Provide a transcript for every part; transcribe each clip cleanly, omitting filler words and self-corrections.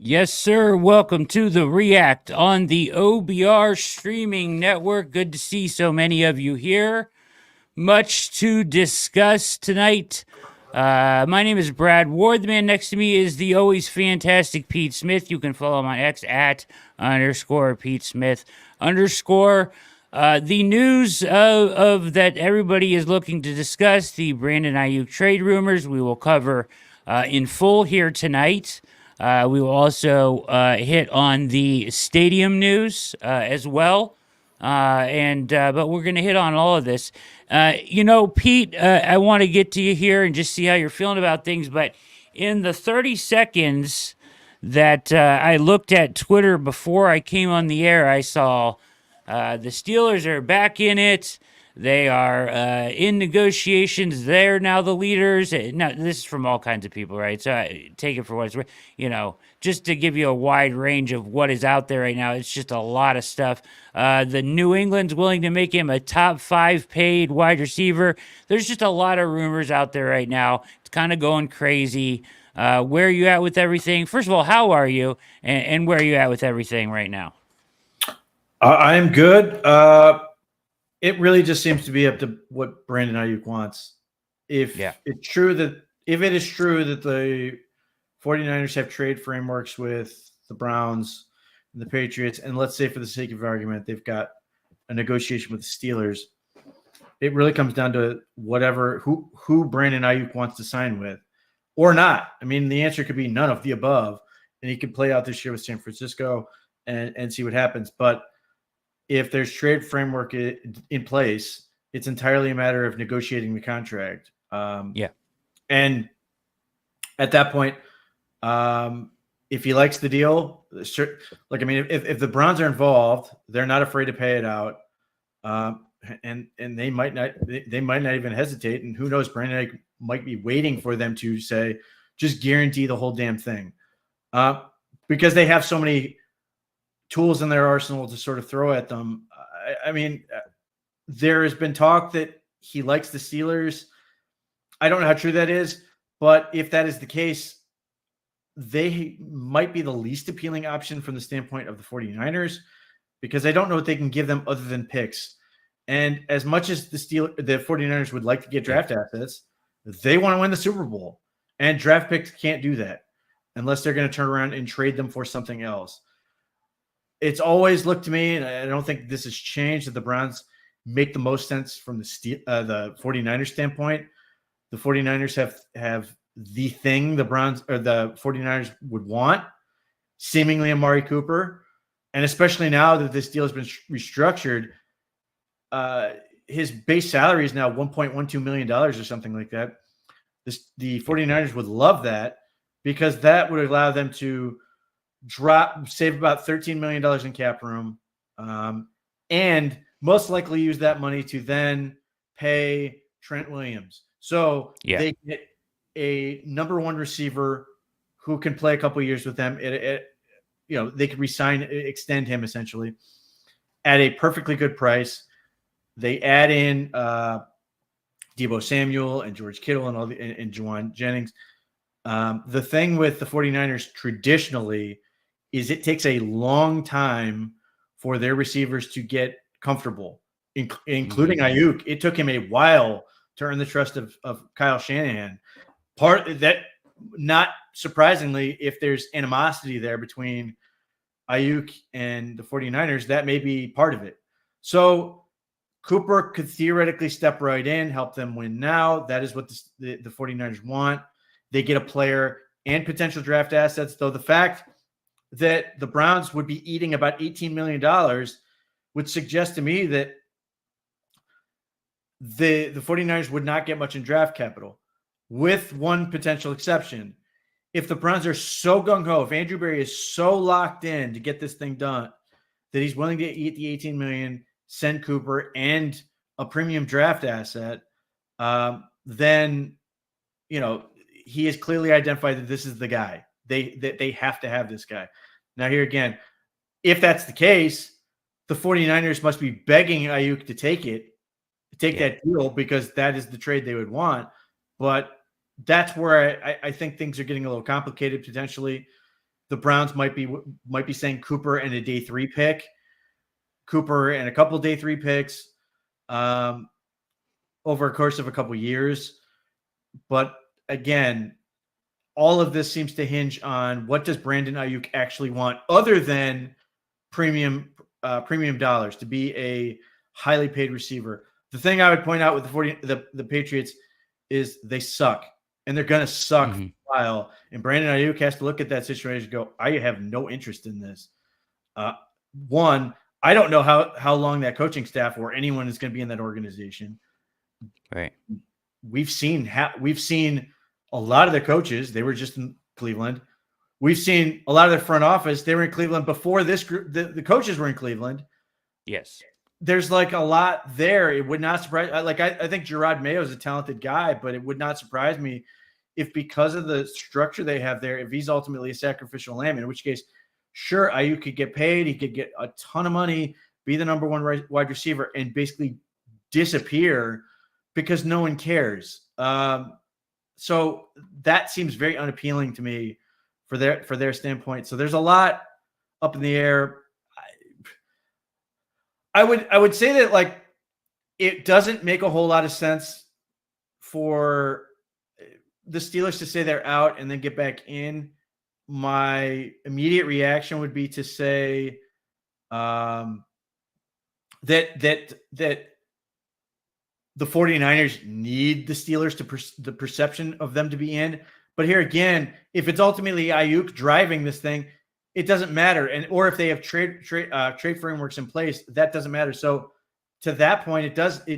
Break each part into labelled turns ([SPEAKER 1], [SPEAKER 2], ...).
[SPEAKER 1] Yes, sir. Welcome to the React on the OBR streaming network. Good to see so many of you here. Much to discuss tonight. My name is Brad Ward. The man next to me is the always fantastic Pete Smith. You can follow him on X at underscore Pete Smith underscore. The news of that everybody is looking to discuss, the Brandon Aiyuk trade rumors, we will cover in full here tonight. We will also hit on the stadium news as well. But we're going to hit on all of this. Pete, I want to get to you here and just see how you're feeling about things. But in the 30 seconds that I looked at Twitter before I came on the air, I saw the Steelers are back in it. They are in negotiations. They're now the leaders. Now, this is from all kinds of people, right? So take it for what it's worth. Just to give you a wide range of what is out there right now, it's just a lot of stuff. The New England's willing to make him a top 5 paid wide receiver. There's just a lot of rumors out there right now. It's kind of going crazy. Where are you at with everything? First of all, how are you? And where are you at with everything right now?
[SPEAKER 2] I'm good. It really just seems to be up to what Brandon Aiyuk wants. If it is true that the 49ers have trade frameworks with the Browns and the Patriots, and let's say for the sake of argument, they've got a negotiation with the Steelers, it really comes down to who Brandon Aiyuk wants to sign with or not. I mean, the answer could be none of the above, and he could play out this year with San Francisco and see what happens. But if there's trade framework in place, it's entirely a matter of negotiating the contract. And at that point, if he likes the deal, if the Browns are involved, they're not afraid to pay it out. And they might not even hesitate. And who knows, Brandon might be waiting for them to say, just guarantee the whole damn thing. Because they have so many tools in their arsenal to sort of throw at them. I mean, there has been talk that he likes the Steelers. I don't know how true that is, but if that is the case, they might be the least appealing option from the standpoint of the 49ers, because I don't know what they can give them other than picks. And as much as the 49ers would like to get draft assets, they want to win the Super Bowl. And draft picks can't do that unless they're going to turn around and trade them for something else. It's always looked to me, and I don't think this has changed, that the Browns make the most sense from the 49ers standpoint. The 49ers have the thing the Browns or the 49ers would want, seemingly Amari Cooper. And especially now that this deal has been restructured, his base salary is now $1.12 million or something like that. The 49ers would love that, because that would allow them to save about $13 million in cap room, and most likely use that money to then pay Trent Williams. So they get a number one receiver who can play a couple years with them. They could extend him essentially at a perfectly good price. They add in Deebo Samuel and George Kittle and Juwan Jennings. The thing with the 49ers traditionally is it takes a long time for their receivers to get comfortable, including Aiyuk. It took him a while to earn the trust of Kyle Shanahan. Part that, not surprisingly, if there's animosity there between Aiyuk and the 49ers, that may be part of it. So Cooper could theoretically step right in, help them win now. That is what the 49ers want. They get a player and potential draft assets, though the fact that the Browns would be eating about $18 million would suggest to me that the 49ers would not get much in draft capital, with one potential exception. If the Browns are so gung-ho, if Andrew Berry is so locked in to get this thing done that he's willing to eat the $18 million, send Cooper and a premium draft asset, then, he has clearly identified that this is the guy. They have to have this guy. Now, here again, if that's the case, the 49ers must be begging Aiyuk to take that deal, because that is the trade they would want. But that's where I think things are getting a little complicated potentially. the Browns might be saying Cooper and a day 3 pick, Cooper and a couple day 3 picks over a course of a couple years. But again, all of this seems to hinge on what does Brandon Aiyuk actually want, other than premium dollars to be a highly paid receiver. The thing I would point out with the Patriots is they suck, and they're going to suck for a while. And Brandon Aiyuk has to look at that situation and go, I have no interest in this. One, I don't know how long that coaching staff or anyone is going to be in that organization.
[SPEAKER 1] Right.
[SPEAKER 2] We've seen a lot of the coaches. They were just in Cleveland. We've seen a lot of the front office. They were in Cleveland before this group. The coaches were in Cleveland.
[SPEAKER 1] Yes.
[SPEAKER 2] There's like a lot there. It would not surprise. I think Gerard Mayo is a talented guy, but it would not surprise me if, because of the structure they have there, if he's ultimately a sacrificial lamb, in which case, sure, Aiyuk could get paid. He could get a ton of money, be the number one wide receiver, and basically disappear because no one cares. So that seems very unappealing to me for their standpoint. So there's a lot up in the air. I would say that, like, it doesn't make a whole lot of sense for the Steelers to say they're out and then get back in. My immediate reaction would be to say that the 49ers need the Steelers the perception of them to be in. But here again, if it's ultimately Aiyuk driving this thing, it doesn't matter. Or if they have trade frameworks in place, that doesn't matter. So to that point, it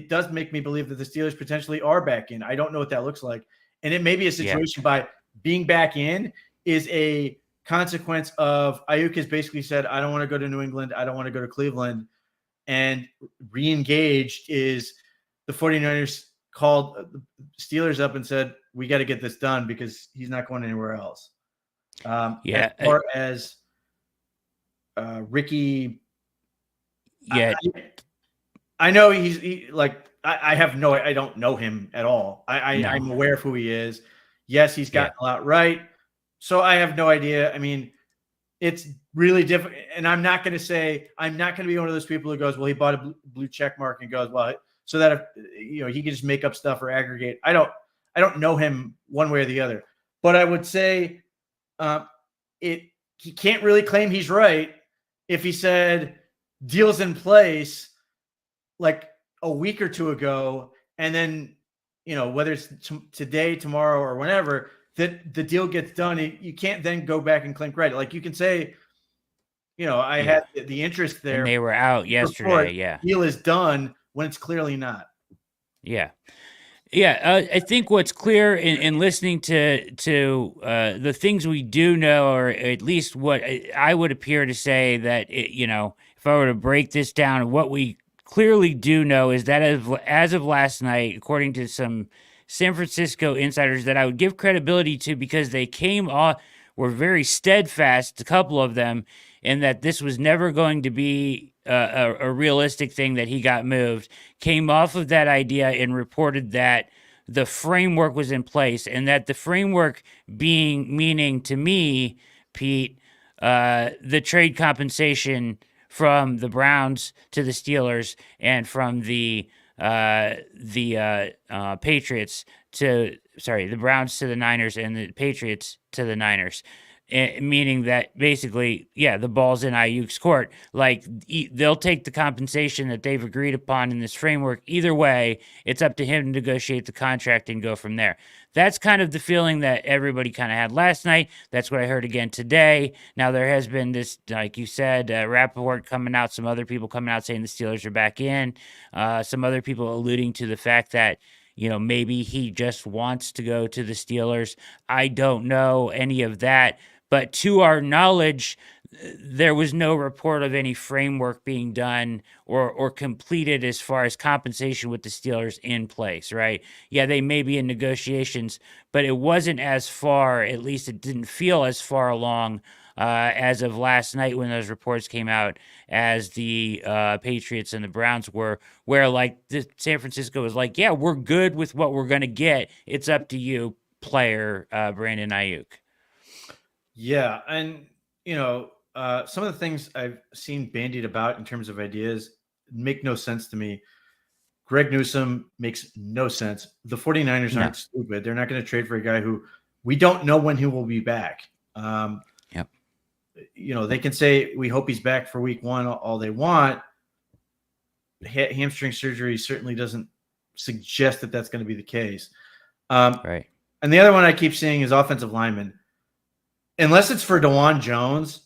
[SPEAKER 2] does make me believe that the Steelers potentially are back in. I don't know what that looks like. And it may be a situation by being back in is a consequence of Aiyuk has basically said, I don't want to go to New England. I don't want to go to Cleveland. And re-engaged is the 49ers called the Steelers up and said, we got to get this done because he's not going anywhere else. As far as Ricky, I know I don't know him at all. I'm aware of who he is. Yes, he's gotten a lot right. So I have no idea. I mean, it's really different. And I'm not going to be one of those people who goes, well, he bought a blue check mark and goes, well, so that if he can just make up stuff or aggregate. I don't know him one way or the other. But I would say he can't really claim he's right if he said deals in place like a week or two ago, and then whether it's today, tomorrow, or whenever that the deal gets done, you can't then go back and claim credit. Like you can say, I had the interest there.
[SPEAKER 1] And they were out yesterday.
[SPEAKER 2] Deal is done when it's clearly not.
[SPEAKER 1] Yeah. I think what's clear in listening to the things we do know, or at least what I would appear to say that if I were to break this down, what we clearly do know is that as of last night, according to some San Francisco insiders that I would give credibility to because they were very steadfast, a couple of them, in that this was never going to be a realistic thing that he got moved, came off of that idea and reported that the framework was in place, and that the framework meaning to me, Pete, the trade compensation from the Browns to the Steelers and from the Patriots the Browns to the Niners and the Patriots to the Niners. Meaning that basically, the ball's in Aiyuk's court. Like, they'll take the compensation that they've agreed upon in this framework. Either way, it's up to him to negotiate the contract and go from there. That's kind of the feeling that everybody kind of had last night. That's what I heard again today. Now, there has been this, like you said, Rappaport coming out, some other people coming out saying the Steelers are back in, some other people alluding to the fact that maybe he just wants to go to the Steelers. I don't know any of that. But to our knowledge, there was no report of any framework being done or completed as far as compensation with the Steelers in place, right? Yeah, they may be in negotiations, but it wasn't as far, at least it didn't feel as far along as of last night when those reports came out as the Patriots and the Browns were, where like San Francisco was like, yeah, we're good with what we're going to get. It's up to you, player Brandon Aiyuk.
[SPEAKER 2] Yeah, and some of the things I've seen bandied about in terms of ideas make no sense to me. Greg Newsome makes no sense. The 49ers
[SPEAKER 1] No.
[SPEAKER 2] aren't stupid. They're not going to trade for a guy who we don't know when he will be back.
[SPEAKER 1] Yep.
[SPEAKER 2] They can say, we hope he's back for week 1 all they want. Hamstring surgery certainly doesn't suggest that that's going to be the case.
[SPEAKER 1] Right.
[SPEAKER 2] And the other one I keep seeing is offensive linemen. Unless it's for DeJuan Jones,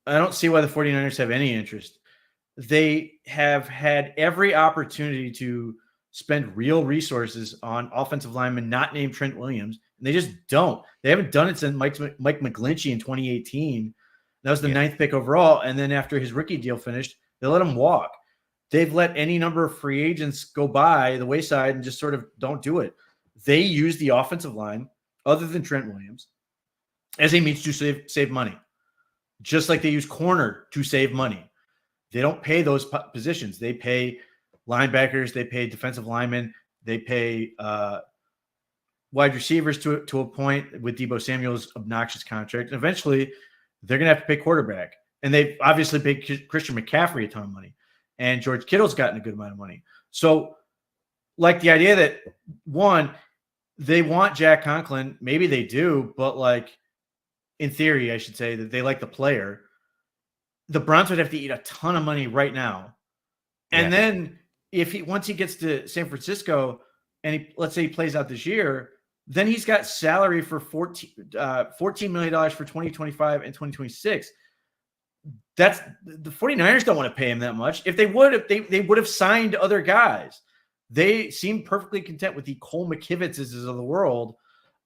[SPEAKER 2] I don't see why the 49ers have any interest. They have had every opportunity to spend real resources on offensive linemen not named Trent Williams, and they just don't. They haven't done it since Mike McGlinchey in 2018. That was the 9th pick overall, and then after his rookie deal finished, they let him walk. They've let any number of free agents go by the wayside and just sort of don't do it. They use the offensive line, other than Trent Williams, as a means to save money, just like they use corner to save money. They don't pay those positions. They pay linebackers. They pay defensive linemen. They pay wide receivers to a point with Deebo Samuel's obnoxious contract. And eventually, they're going to have to pay quarterback. And they've obviously paid Christian McCaffrey a ton of money. And George Kittle's gotten a good amount of money. So, like the idea that, one, they want Jack Conklin. Maybe they do, but like in theory, I should say that they like the player. The Browns would have to eat a ton of money right now. And then once he gets to San Francisco and let's say he plays out this year, then he's got salary for $14 million for 2025 and 2026. That's the 49ers don't want to pay him that much. If they would, they would have signed other guys. They seem perfectly content with the Cole McKivitzes of the world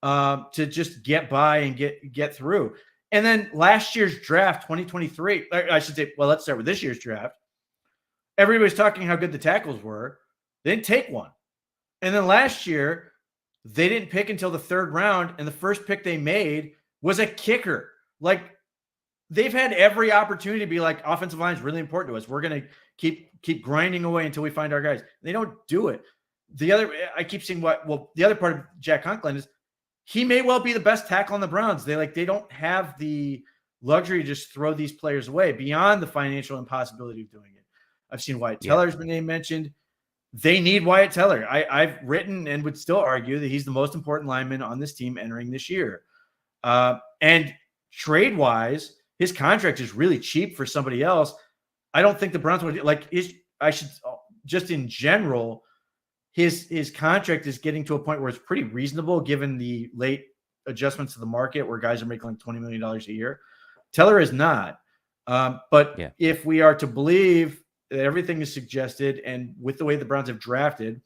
[SPEAKER 2] to just get by and get through. And then last year's draft, 2023, I should say, well, let's start with this year's draft. Everybody's talking how good the tackles were. They didn't take one. And then last year, they didn't pick until the 3rd round, and the first pick they made was a kicker. Like, they've had every opportunity to be like, offensive line is really important to us. We're going to keep grinding away until we find our guys. They don't do it. I keep seeing the other part of Jack Conklin is he may well be the best tackle on the Browns. They don't have the luxury to just throw these players away beyond the financial impossibility of doing it. I've seen Wyatt Teller's been name mentioned. They need Wyatt Teller. I've written and would still argue that he's the most important lineman on this team entering this year. And trade-wise, his contract is really cheap for somebody else. I don't think the Browns would just in general, his contract is getting to a point where it's pretty reasonable given the late adjustments to the market where guys are making like $20 million a year. Teller is not. But if we are to believe that everything is suggested, and with the way the Browns have drafted,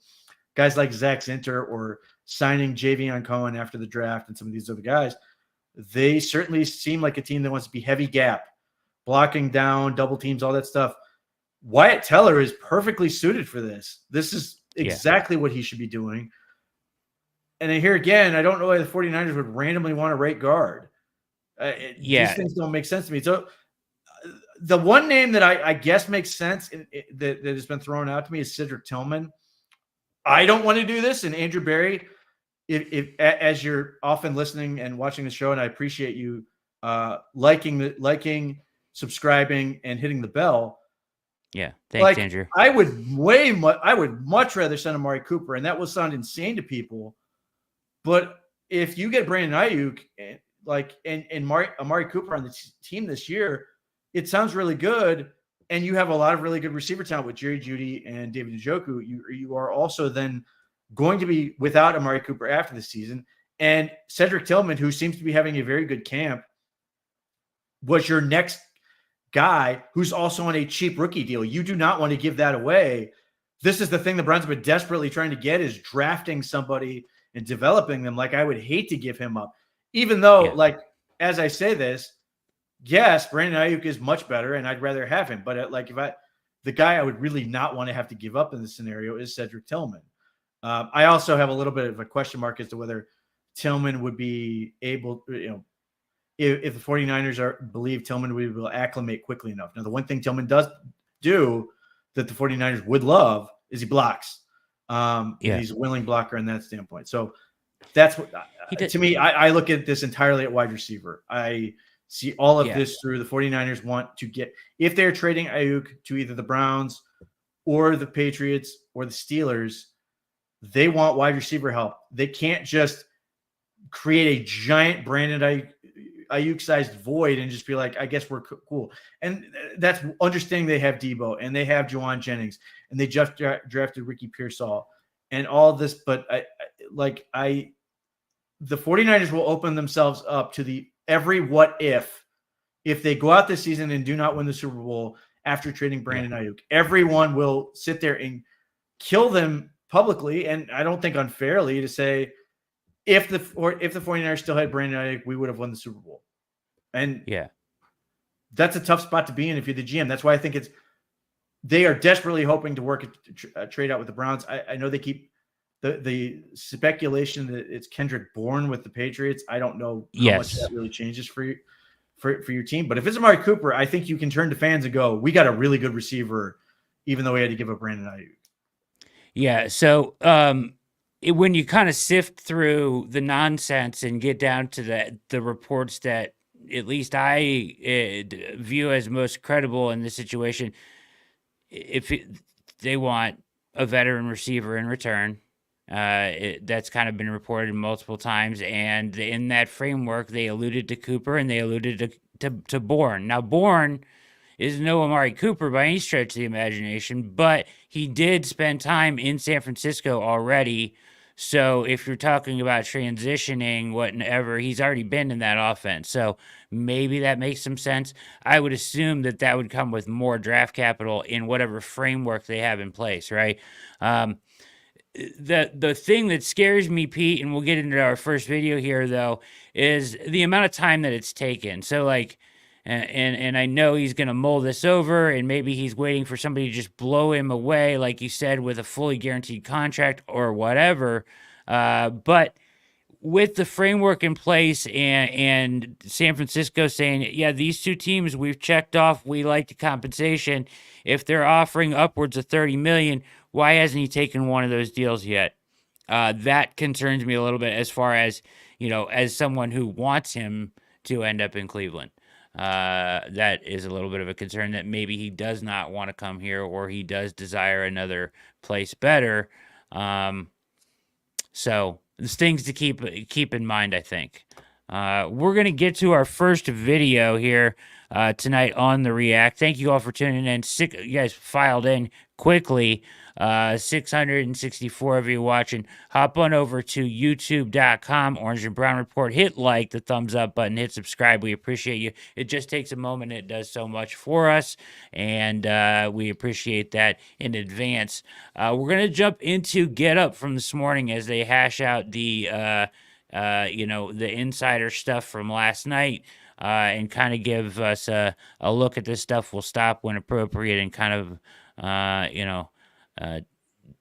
[SPEAKER 2] guys like Zach Zinter or signing Javion Cohen after the draft and some of these other guys, they certainly seem like a team that wants to be heavy gap, blocking down, double teams, all that stuff. Wyatt Teller is perfectly suited for this. This is exactly what he should be doing. And here again, I don't know why the 49ers would randomly want to rate guard. These things don't make sense to me. So the one name that I guess makes sense that has been thrown out to me is Cedric Tillman. I don't want to do this. And Andrew Berry, if as you're often listening and watching the show, and I appreciate you liking, subscribing, and hitting the bell.
[SPEAKER 1] Yeah, thanks, Andrew.
[SPEAKER 2] I would much rather send Amari Cooper, and that will sound insane to people. But if you get Brandon Aiyuk, and Amari Cooper on the team this year, it sounds really good. And you have a lot of really good receiver talent with Jerry Jeudy and David Njoku. You are also then going to be without Amari Cooper after the season. And Cedric Tillman, who seems to be having a very good camp, was your next guy who's also on a cheap rookie deal. You do not want to give that away. This is the thing the Browns have been desperately trying to get, is drafting somebody and developing them. Like, I would hate to give him up, even though, as I say this, yes, Brandon Aiyuk is much better and I'd rather have him. But the guy I would really not want to have to give up in this scenario is Cedric Tillman. I also have a little bit of a question mark as to whether Tillman would be able, if the 49ers believe Tillman would be able to acclimate quickly enough. Now, the one thing Tillman does do that the 49ers would love is he blocks. He's a willing blocker in that standpoint. So that's what, to me, I look at this entirely at wide receiver. see all of this through. The 49ers want to get, if they're trading Aiyuk to either the Browns or the Patriots or the Steelers, they want wide receiver help. They can't just create a giant Brandon Aiyuk-sized void and just be like, I guess we're cool. And that's understanding they have Debo and they have Juwan Jennings and they just drafted Ricky Pearsall and all this. But the 49ers will open themselves up to the every what if they go out this season and do not win the Super Bowl after trading Brandon Aiyuk. Everyone will sit there and kill them publicly, and I don't think unfairly, to say if the 49ers still had Brandon Aiyuk, we would have won the Super Bowl. And that's a tough spot to be in if you're the GM. That's why I think they are desperately hoping to work a trade out with the Browns. I know they keep the speculation that it's Kendrick Bourne with the Patriots. I don't know how much that really changes for your team. But if it's Amari Cooper, I think you can turn to fans and go, we got a really good receiver, even though we had to give up Brandon Aiyuk.
[SPEAKER 1] Yeah, so when you kind of sift through the nonsense and get down to the reports that at least I view as most credible in this situation, they want a veteran receiver in return. That's kind of been reported multiple times, and in that framework, they alluded to Cooper and they alluded to Bourne. Now, Bourne is no Amari Cooper by any stretch of the imagination, but he did spend time in San Francisco already. So if you're talking about transitioning, whatever, he's already been in that offense. So maybe that makes some sense. I would assume that would come with more draft capital in whatever framework they have in place, right? The thing that scares me, Pete, and we'll get into our first video here, though, is the amount of time that it's taken. So, and I know he's going to mull this over, and maybe he's waiting for somebody to just blow him away, like you said, with a fully guaranteed contract or whatever. But with the framework in place and San Francisco saying, yeah, these two teams we've checked off, we like the compensation. If they're offering upwards of $30 million, why hasn't he taken one of those deals yet? That concerns me a little bit as far as, as someone who wants him to end up in Cleveland. That is a little bit of a concern that maybe he does not want to come here or he does desire another place better. So there's things to keep in mind, I think. We're going to get to our first video here tonight on the React. Thank you all for tuning in. You guys filed in quickly. 664 of you watching. Hop on over to youtube.com, Orange and Brown Report. Hit like, the thumbs up button, hit subscribe. We appreciate you. It just takes a moment. It does so much for us, and we appreciate that in advance. We're going to jump into Get Up from this morning as they hash out the insider stuff from last night. And kind of give us a look at this stuff. We'll stop when appropriate and kind of,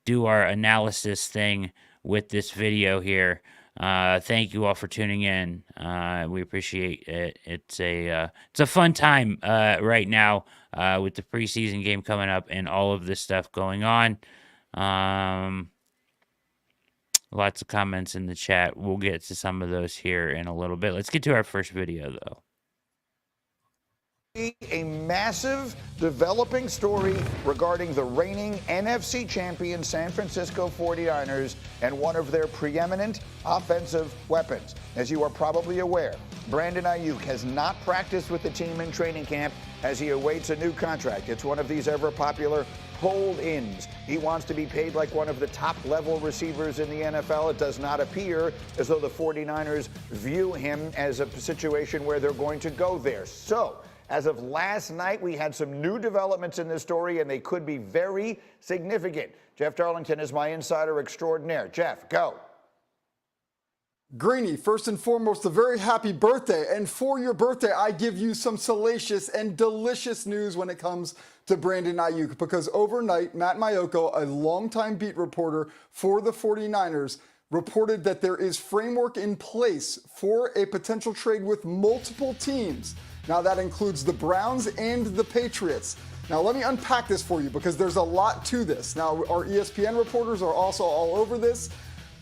[SPEAKER 1] do our analysis thing with this video here. Thank you all for tuning in. We appreciate it. It's a fun time right now with the preseason game coming up and all of this stuff going on. Lots of comments in the chat. We'll get to some of those here in a little bit. Let's get to our first video, though.
[SPEAKER 3] A massive developing story regarding the reigning NFC champion San Francisco 49ers and one of their preeminent offensive weapons. As you are probably aware, Brandon Aiyuk has not practiced with the team in training camp as he awaits a new contract. It's one of these ever popular hold-ins. He wants to be paid like one of the top-level receivers in the NFL. It does not appear as though the 49ers view him as a situation where they're going to go there. So, as of last night, we had some new developments in this story, and they could be very significant. Jeff Darlington is my insider extraordinaire. Jeff, go.
[SPEAKER 4] Greeny, first and foremost, a very happy birthday. And for your birthday, I give you some salacious and delicious news when it comes to Brandon Aiyuk, because overnight, Matt Maiocco, a longtime beat reporter for the 49ers, reported that there is framework in place for a potential trade with multiple teams. Now, that includes the Browns and the Patriots. Now, let me unpack this for you because there's a lot to this. Now, our ESPN reporters are also all over this.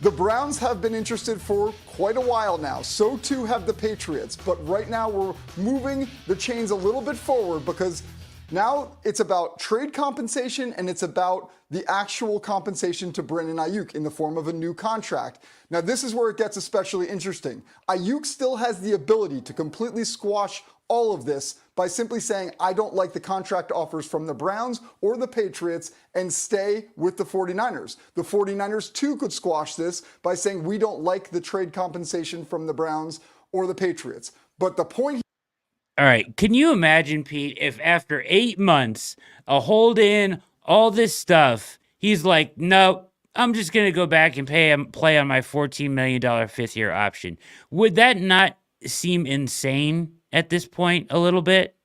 [SPEAKER 4] The Browns have been interested for quite a while now. So too have the Patriots. But right now we're moving the chains a little bit forward because now it's about trade compensation and it's about the actual compensation to Brandon Aiyuk in the form of a new contract. Now this is where it gets especially interesting. Aiyuk still has the ability to completely squash all of this by simply saying, I don't like the contract offers from the Browns or the Patriots and stay with the 49ers. The 49ers too could squash this by saying, we don't like the trade compensation from the Browns or the Patriots. But the point.
[SPEAKER 1] All right. Can you imagine, Pete, if after 8 months, a hold in, all this stuff, he's like, no, I'm just going to go back and play on my $14 million fifth-year option. Would that not seem insane at this point a little bit?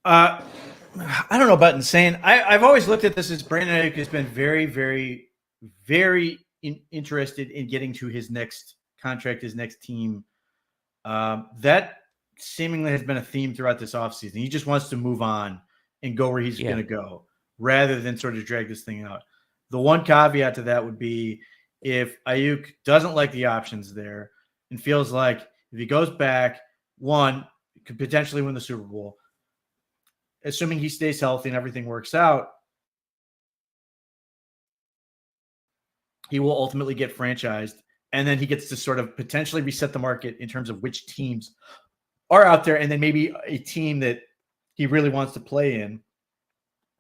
[SPEAKER 2] I don't know about insane. I've always looked at this as Brandon Aiyuk has been very, very, very interested in getting to his next contract, his next team. That seemingly has been a theme throughout this offseason. He just wants to move on and go where he's going to go rather than sort of drag this thing out. The one caveat to that would be if Aiyuk doesn't like the options there and feels like if he goes back, one, could potentially win the Super Bowl, assuming he stays healthy and everything works out, he will ultimately get franchised. And then he gets to sort of potentially reset the market in terms of which teams are out there. And then maybe a team that he really wants to play in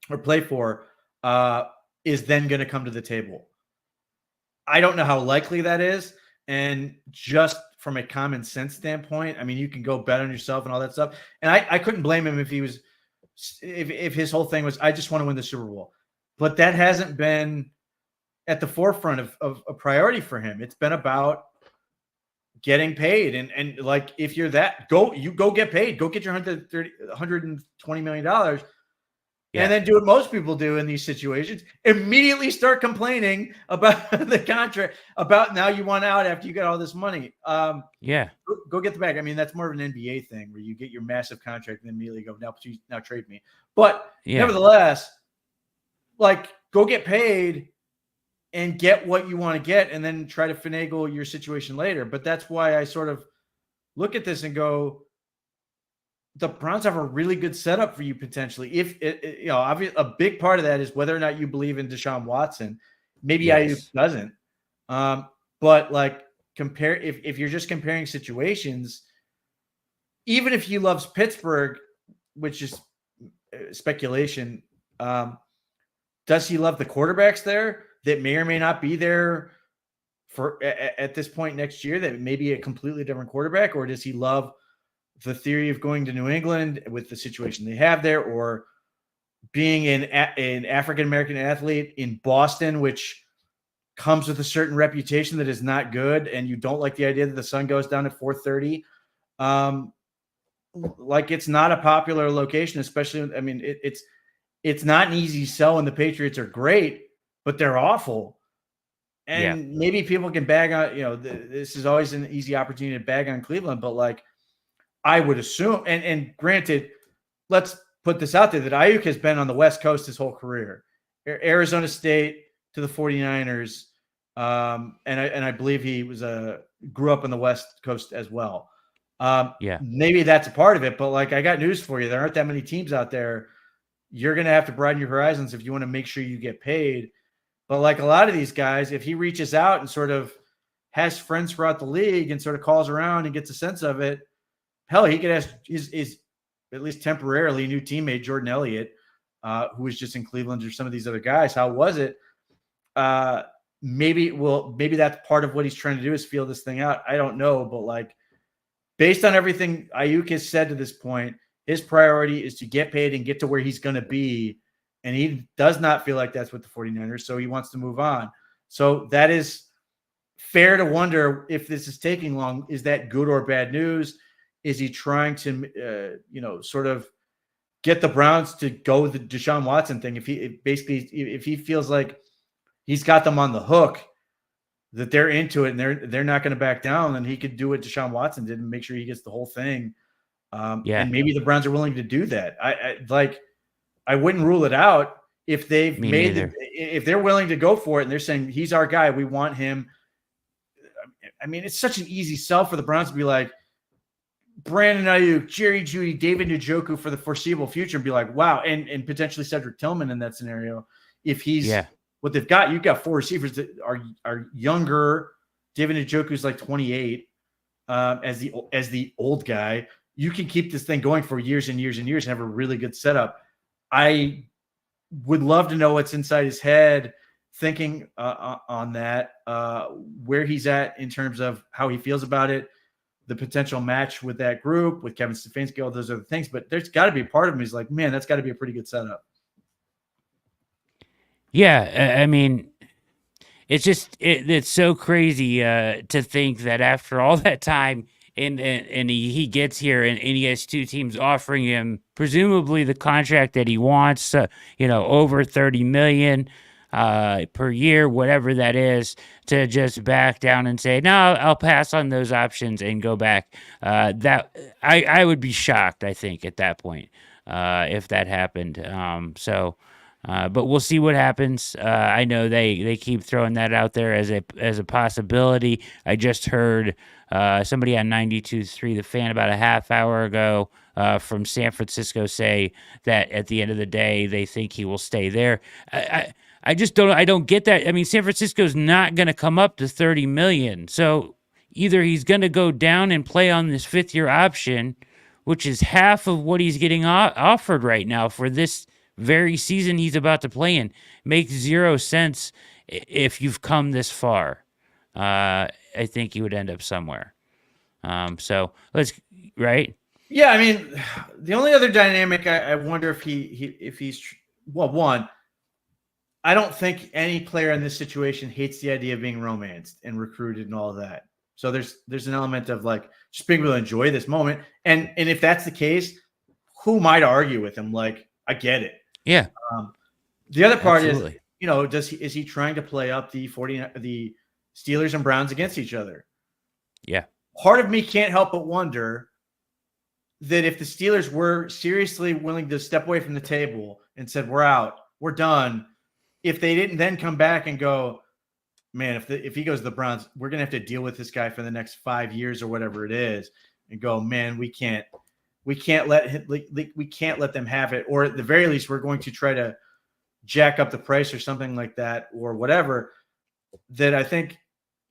[SPEAKER 2] or play for is then going to come to the table. I don't know how likely that is. And just from a common sense standpoint, I mean, you can go bet on yourself and all that stuff. And I couldn't blame him if he was, if his whole thing was, I just want to win the Super Bowl. But that hasn't been at the forefront of a priority for him. It's been about getting paid. And like, if you're that, go get paid, go get your $120 million. And then do what most people do in these situations. Immediately start complaining about the contract, about now you want out after you got all this money. Go get the bag. I mean, that's more of an NBA thing where you get your massive contract and then immediately go, now trade me. But nevertheless, like, go get paid and get what you want to get and then try to finagle your situation later. But that's why I sort of look at this and go, the Browns have a really good setup for you potentially. If obviously a big part of that is whether or not you believe in Deshaun Watson. Maybe Aiyuk doesn't. But like if you're just comparing situations, even if he loves Pittsburgh, which is speculation, does he love the quarterbacks there that may or may not be there for at this point next year? That may be a completely different quarterback, or does he love the theory of going to New England with the situation they have there, or being an African-American athlete in Boston, which comes with a certain reputation that is not good, and you don't like the idea that the sun goes down at 4:30. Like, it's not a popular location, especially, I mean, it's not an easy sell, and the Patriots are great, but they're awful. And maybe people can bag on, this is always an easy opportunity to bag on Cleveland, but like, I would assume, and granted, let's put this out there, that Aiyuk has been on the West Coast his whole career. Arizona State to the 49ers, and I believe he grew up on the West Coast as well. Maybe that's a part of it, but like, I got news for you. There aren't that many teams out there. You're going to have to broaden your horizons if you want to make sure you get paid. But like a lot of these guys, if he reaches out and sort of has friends throughout the league and sort of calls around and gets a sense of it, hell, he could ask his at least temporarily new teammate Jordan Elliott, who was just in Cleveland, or some of these other guys. How was it? Maybe that's part of what he's trying to do, is feel this thing out. I don't know, but like, based on everything Aiyuk has said to this point, his priority is to get paid and get to where he's going to be, and he does not feel like that's with the 49ers, so he wants to move on. So that is fair to wonder if this is taking long. Is that good or bad news? Is he trying to, sort of get the Browns to go with the Deshaun Watson thing? If he feels like he's got them on the hook, that they're into it and they're not going to back down, then he could do what Deshaun Watson did and make sure he gets the whole thing. And maybe the Browns are willing to do that. I wouldn't rule it out. if they've if they're willing to go for it and they're saying he's our guy, we want him. I mean, it's such an easy sell for the Browns to be like Brandon Aiyuk, Jerry Jeudy, David Njoku for the foreseeable future, and be like, wow, and potentially Cedric Tillman in that scenario. If he's what they've got, you've got 4 receivers that are younger. David Njoku's like 28 as the old guy. You can keep this thing going for years and years and years and have a really good setup. I would love to know what's inside his head thinking on that, where he's at in terms of how he feels about it, the potential match with that group, with Kevin Stefanski, all those other things. But there's got to be a part of him who's like, man, that's got to be a pretty good setup.
[SPEAKER 1] Yeah, I mean, it's just it's so crazy to think that after all that time, and he gets here and he has 2 teams offering him presumably the contract that he wants, over $30 million per year, whatever that is, to just back down and say, no, I'll pass on those options and go back. That I would be shocked, I think, at that point, if that happened. But we'll see what happens. I know they keep throwing that out there as a possibility. I just heard somebody on 92.3 The Fan about a half hour ago from San Francisco say that at the end of the day they think he will stay there. I just don't get that. I mean, San Francisco's not going to come up to $30 million. So either he's going to go down and play on this 5th-year option, which is half of what he's getting offered right now for this very season he's about to play in. Makes 0 sense if you've come this far. I think you would end up somewhere. So let's right.
[SPEAKER 2] Yeah, I mean, the only other dynamic I wonder if he's one. I don't think any player in this situation hates the idea of being romanced and recruited and all of that. So there's an element of like just being able to enjoy this moment. And if that's the case, who might argue with him? Like, I get it.
[SPEAKER 1] Yeah.
[SPEAKER 2] The other part is, is he trying to play up the Steelers and Browns against each other?
[SPEAKER 1] Yeah.
[SPEAKER 2] Part of me can't help but wonder that if the Steelers were seriously willing to step away from the table and said, we're out, we're done, if they didn't then come back and go, man, if he goes to the Browns, we're going to have to deal with this guy for the next 5 years or whatever it is, and go, man, we can't let them have it. Or at the very least, we're going to try to jack up the price or something like that or whatever. That I think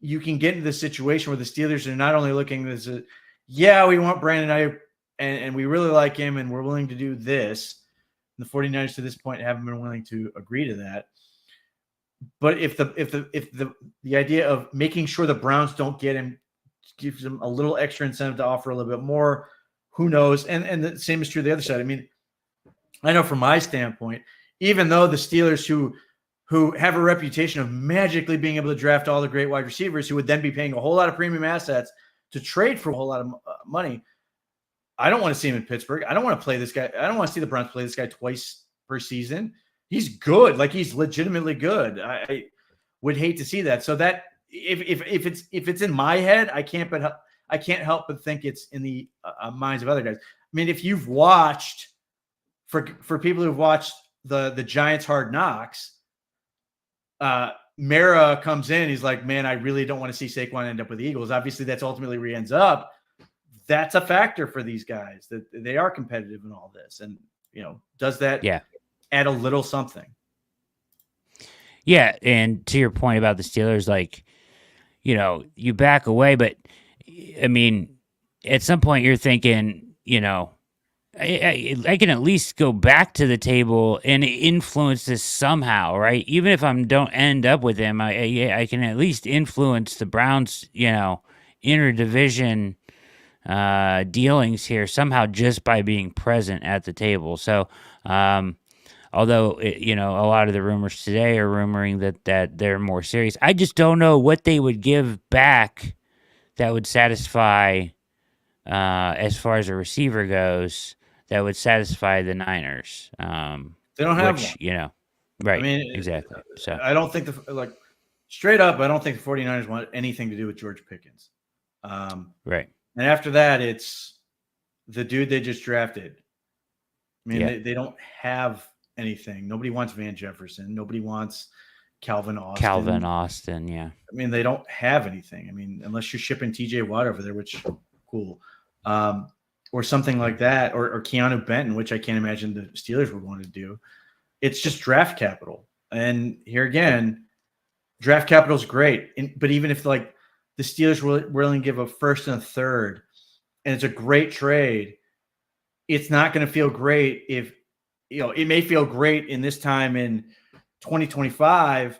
[SPEAKER 2] you can get into the situation where the Steelers are not only looking as we want Brandon Aiyuk and we really like him and we're willing to do this. And the 49ers to this point haven't been willing to agree to that. But if the idea of making sure the Browns don't get him gives them a little extra incentive to offer a little bit more, who knows? And the same is true of the other side. I mean, I know from my standpoint, even though the Steelers who have a reputation of magically being able to draft all the great wide receivers who would then be paying a whole lot of premium assets to trade for a whole lot of money, I don't want to see him in Pittsburgh. I don't want to play this guy. I don't want to see the Browns play this guy twice per season. He's good. Like, he's legitimately good. I would hate to see that. So that if it's in my head, I can't help but think it's in the minds of other guys. I mean, if you've watched, for people who've watched the Giants Hard Knocks, Mara comes in. He's like, man, I really don't want to see Saquon end up with the Eagles. Obviously, that's ultimately where he ends up. That's a factor for these guys, that they are competitive in all this. And, does that add a little something?
[SPEAKER 1] Yeah. And to your point about the Steelers, like, you back away, but I mean, at some point you're thinking, I can at least go back to the table and influence this somehow, right? Even if I don't end up with him, I can at least influence the Browns, interdivision dealings here somehow just by being present at the table. So, although a lot of the rumors today are rumoring that they're more serious, I just don't know what they would give back that would satisfy, as far as a receiver goes, that would satisfy the Niners.
[SPEAKER 2] They don't have one.
[SPEAKER 1] Right.
[SPEAKER 2] I mean,
[SPEAKER 1] exactly. So
[SPEAKER 2] I don't think straight up, I don't think the 49ers want anything to do with George Pickens.
[SPEAKER 1] Right.
[SPEAKER 2] And after that, it's the dude they just drafted. I mean, they don't have anything. Nobody wants Van Jefferson. Nobody wants Calvin Austin.
[SPEAKER 1] Calvin Austin, yeah.
[SPEAKER 2] I mean, they don't have anything. I mean, unless you're shipping TJ Watt over there, which cool. Or something like that, or Keanu Benton, which I can't imagine the Steelers would want to do. It's just draft capital. And here again, draft capital is great. But even if like the Steelers were willing to give a first and a third, and it's a great trade, it's not going to feel great if, it may feel great in this time in 2025,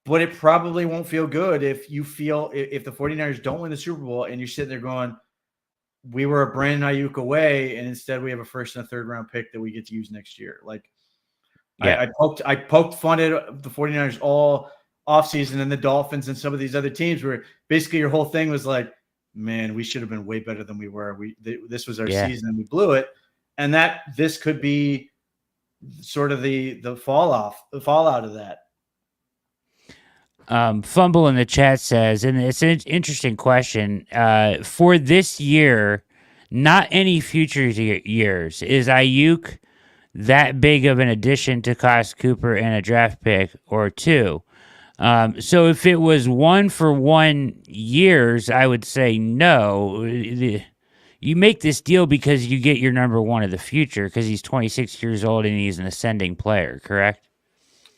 [SPEAKER 2] but it probably won't feel good if the 49ers don't win the Super Bowl and you're sitting there going, we were a Brandon Aiyuk away, and instead we have a first and a third round pick that we get to use next year. Like, yeah. I poked fun at the 49ers all offseason and the Dolphins and some of these other teams where basically your whole thing was like, man, we should have been way better than we were. This was our season and we blew it. And this could be sort of the fallout of that.
[SPEAKER 1] Fumble in the chat says, and it's an interesting question, for this year, not any future years, is Aiyuk that big of an addition to cost Cooper and a draft pick or two? So if it was 1-for-1 years, I would say no. You make this deal because you get your number one of the future because he's 26 years old and he's an ascending player, correct?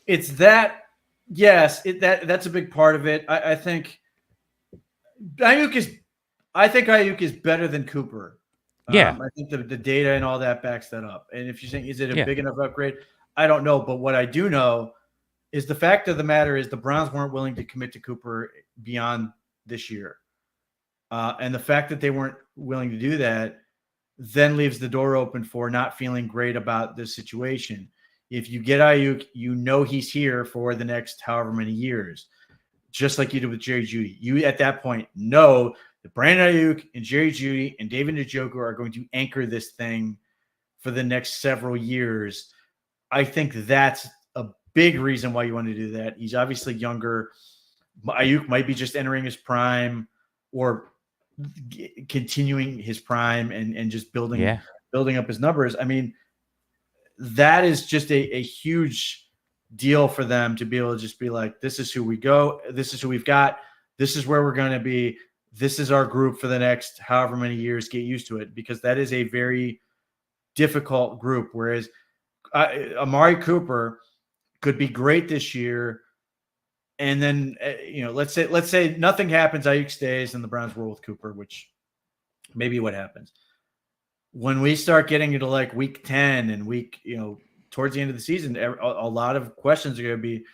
[SPEAKER 2] It's that. Yes, that's a big part of it. I think Aiyuk is better than Cooper.
[SPEAKER 1] Yeah.
[SPEAKER 2] I think the data and all that backs that up. And if you're saying, is it a big enough upgrade? I don't know. But what I do know is the fact of the matter is the Browns weren't willing to commit to Cooper beyond this year. And the fact that they weren't willing to do that then leaves the door open for not feeling great about this situation. If you get Aiyuk, he's here for the next however many years, just like you did with Jerry Jeudy. You, at that point, know that Brandon Aiyuk and Jerry Jeudy and David Njoku are going to anchor this thing for the next several years. I think that's a big reason why you want to do that. He's obviously younger. Aiyuk might be just entering his prime or continuing his prime and just building up his numbers. I mean, that is just a huge deal for them to be able to just be like, this is who we go. This is who we've got. This is where we're going to be. This is our group for the next however many years. Get used to it, because that is a very difficult group. Whereas Amari Cooper could be great this year. And then, let's say nothing happens. Aiyuk stays and the Browns roll with Cooper, which maybe what happens. When we start getting into like week 10 and towards the end of the season, a lot of questions are going to be,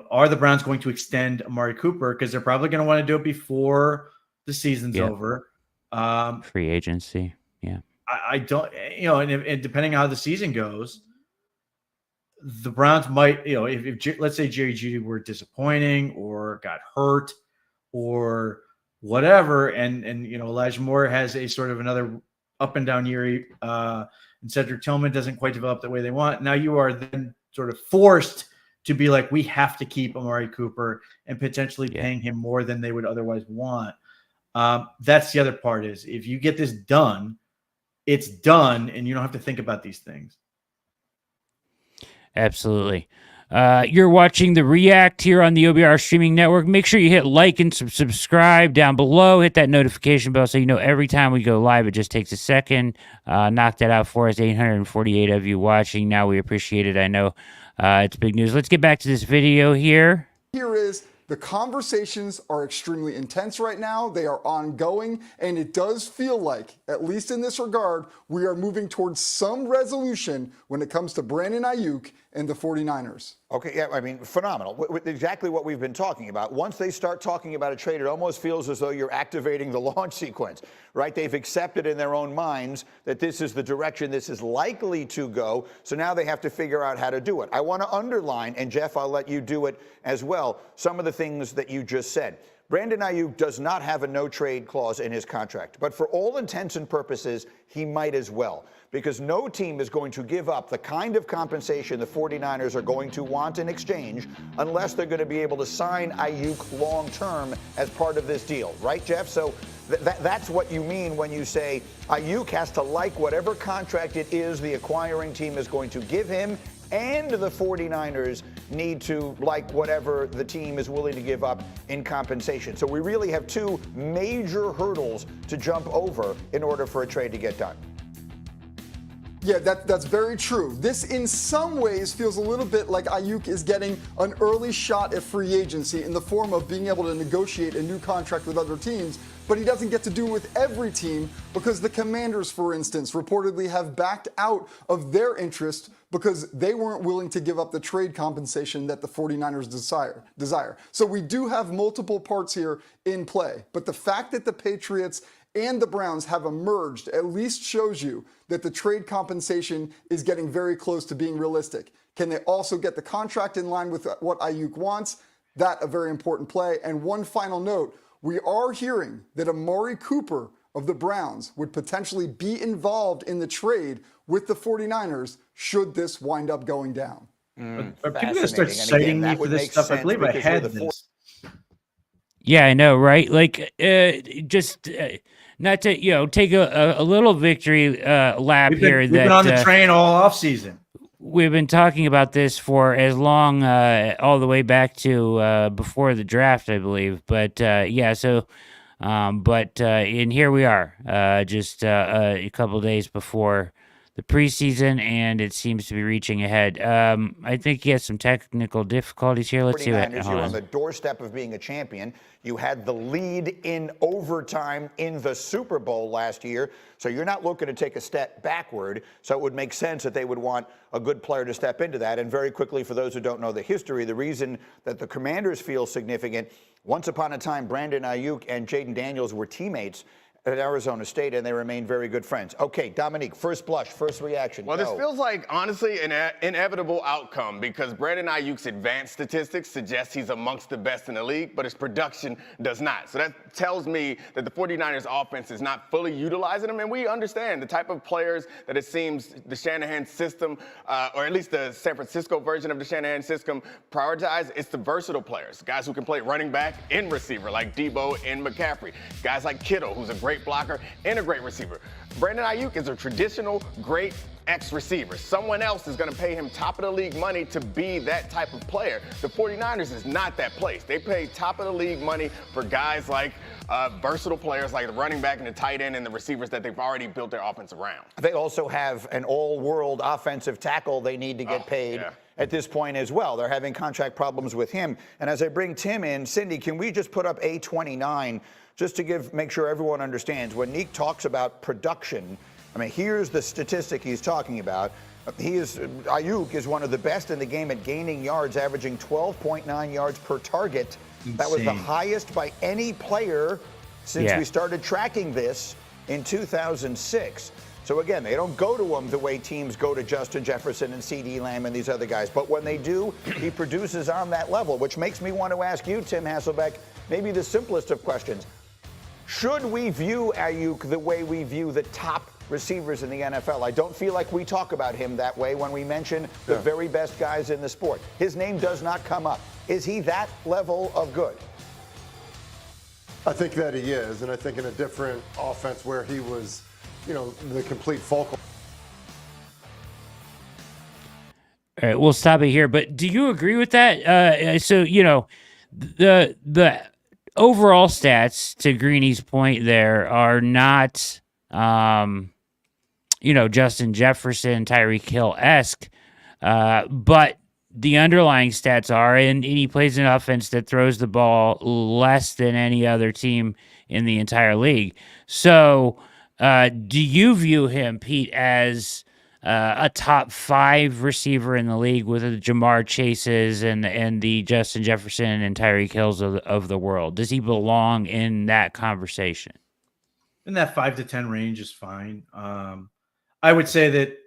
[SPEAKER 2] are the Browns going to extend Amari Cooper? Because they're probably going to want to do it before the season's over.
[SPEAKER 1] Free agency. Yeah.
[SPEAKER 2] I don't, and depending on how the season goes, the Browns might, if let's say Jerry Jeudy were disappointing or got hurt or whatever, and Elijah Moore has a sort of another up and down year, and Cedric Tillman doesn't quite develop the way they want. Now you are then sort of forced to be like, we have to keep Amari Cooper and potentially paying him more than they would otherwise want. That's the other part is if you get this done, it's done, and you don't have to think about these things.
[SPEAKER 1] Absolutely. You're watching the React here on the OBR streaming network. Make sure you hit like and subscribe down below. Hit that notification bell so you know every time we go live. It just takes a second. Knock that out for us. 848 of you watching now. We appreciate it. I know it's big news. Let's get back to this video here.
[SPEAKER 4] Here is the conversations are extremely intense right now. They are ongoing, and it does feel like, at least in this regard, we are moving towards some resolution when it comes to Brandon Aiyuk and the 49ers.
[SPEAKER 3] Okay, yeah, I mean, phenomenal. Exactly what we've been talking about. Once they start talking about a trade, it almost feels as though you're activating the launch sequence, right? They've accepted in their own minds that this is the direction this is likely to go, so now they have to figure out how to do it. I want to underline, and Jeff, I'll let you do it as well, some of the things that you just said. Brandon Aiyuk does not have a no-trade clause in his contract, but for all intents and purposes, he might as well, because no team is going to give up the kind of compensation the 49ers are going to want in exchange unless they're going to be able to sign Aiyuk long-term as part of this deal. Right, Jeff? So That's what you mean when you say Aiyuk has to like whatever contract it is the acquiring team is going to give him, and the 49ers need to like whatever the team is willing to give up in compensation. So we really have two major hurdles to jump over in order for a trade to get done.
[SPEAKER 4] Yeah, that's very true. This, in some ways, feels a little bit like Aiyuk is getting an early shot at free agency in the form of being able to negotiate a new contract with other teams, but he doesn't get to do it with every team because the Commanders, for instance, reportedly have backed out of their interest because they weren't willing to give up the trade compensation that the 49ers desire. So we do have multiple parts here in play, but the fact that the Patriots and the Browns have emerged at least shows you that the trade compensation is getting very close to being realistic. Can they also get the contract in line with what Aiyuk wants? That a very important play. And one final note, we are hearing that Amari Cooper of the Browns would potentially be involved in the trade with the 49ers should this wind up going down.
[SPEAKER 2] Are people going to start citing me for this stuff? I believe I had this.
[SPEAKER 1] Yeah, I know, right? Like, not to take a little victory lap here.
[SPEAKER 2] We've been on the train all off season.
[SPEAKER 1] We've been talking about this for as long, all the way back to before the draft, I believe. But yeah, so, and here we are, just a couple of days before the preseason, and it seems to be reaching ahead. I think he has some technical difficulties here. Let's see what.
[SPEAKER 3] You're on the doorstep of being a champion. You had the lead in overtime in the Super Bowl last year, so you're not looking to take a step backward. So it would make sense that they would want a good player to step into that. And very quickly, for those who don't know the history, the reason that the Commanders feel significant, once upon a time, Brandon Aiyuk and Jaden Daniels were teammates at Arizona State, and they remain very good friends. Okay, Dominique, first blush, first reaction.
[SPEAKER 5] Well, this feels like, honestly, an inevitable outcome because Brandon Aiyuk's advanced statistics suggest he's amongst the best in the league, but his production does not. So that tells me that the 49ers offense is not fully utilizing him, and we understand the type of players that it seems the Shanahan system, or at least the San Francisco version of the Shanahan system, prioritize. It's the versatile players, guys who can play running back and receiver like Debo and McCaffrey, guys like Kittle, who's a great blocker and a great receiver. Brandon Aiyuk is a traditional great X receiver. Someone else is going to pay him top of the league money to be that type of player. The 49ers is not that place. They pay top of the league money for guys like versatile players like the running back and the tight end and the receivers that they've already built their offense around.
[SPEAKER 3] They also have an all-world offensive tackle they need to get paid at this point as well. They're having contract problems with him. And as I bring Tim in, Cindy, can we just put up A29 just to make sure everyone understands when Neek talks about production? I mean, here's the statistic he's talking about. Aiyuk is one of the best in the game at gaining yards, averaging 12.9 yards per target. Insane. That was the highest by any player since we started tracking this in 2006. So again, they don't go to him the way teams go to Justin Jefferson and CeeDee Lamb and these other guys. But when they do, he produces on that level, which makes me want to ask you, Tim Hasselbeck, maybe the simplest of questions. Should we view Aiyuk the way we view the top receivers in the NFL? I don't feel like we talk about him that way when we mention the very best guys in the sport. His name does not come up. Is he that level of good?
[SPEAKER 6] I think that he is, and I think in a different offense where he was, the complete focal.
[SPEAKER 1] All right, we'll stop it here. But do you agree with that? So the overall stats, to Greeny's point there, are not, Justin Jefferson, Tyreek Hill-esque, but the underlying stats are, and he plays an offense that throws the ball less than any other team in the entire league. So do you view him, Pete, as a top 5 receiver in the league with the Jamar Chases and the Justin Jefferson and Tyreek Hills of the world? Does he belong in that conversation?
[SPEAKER 2] In that 5 to 10 range is fine. I would say that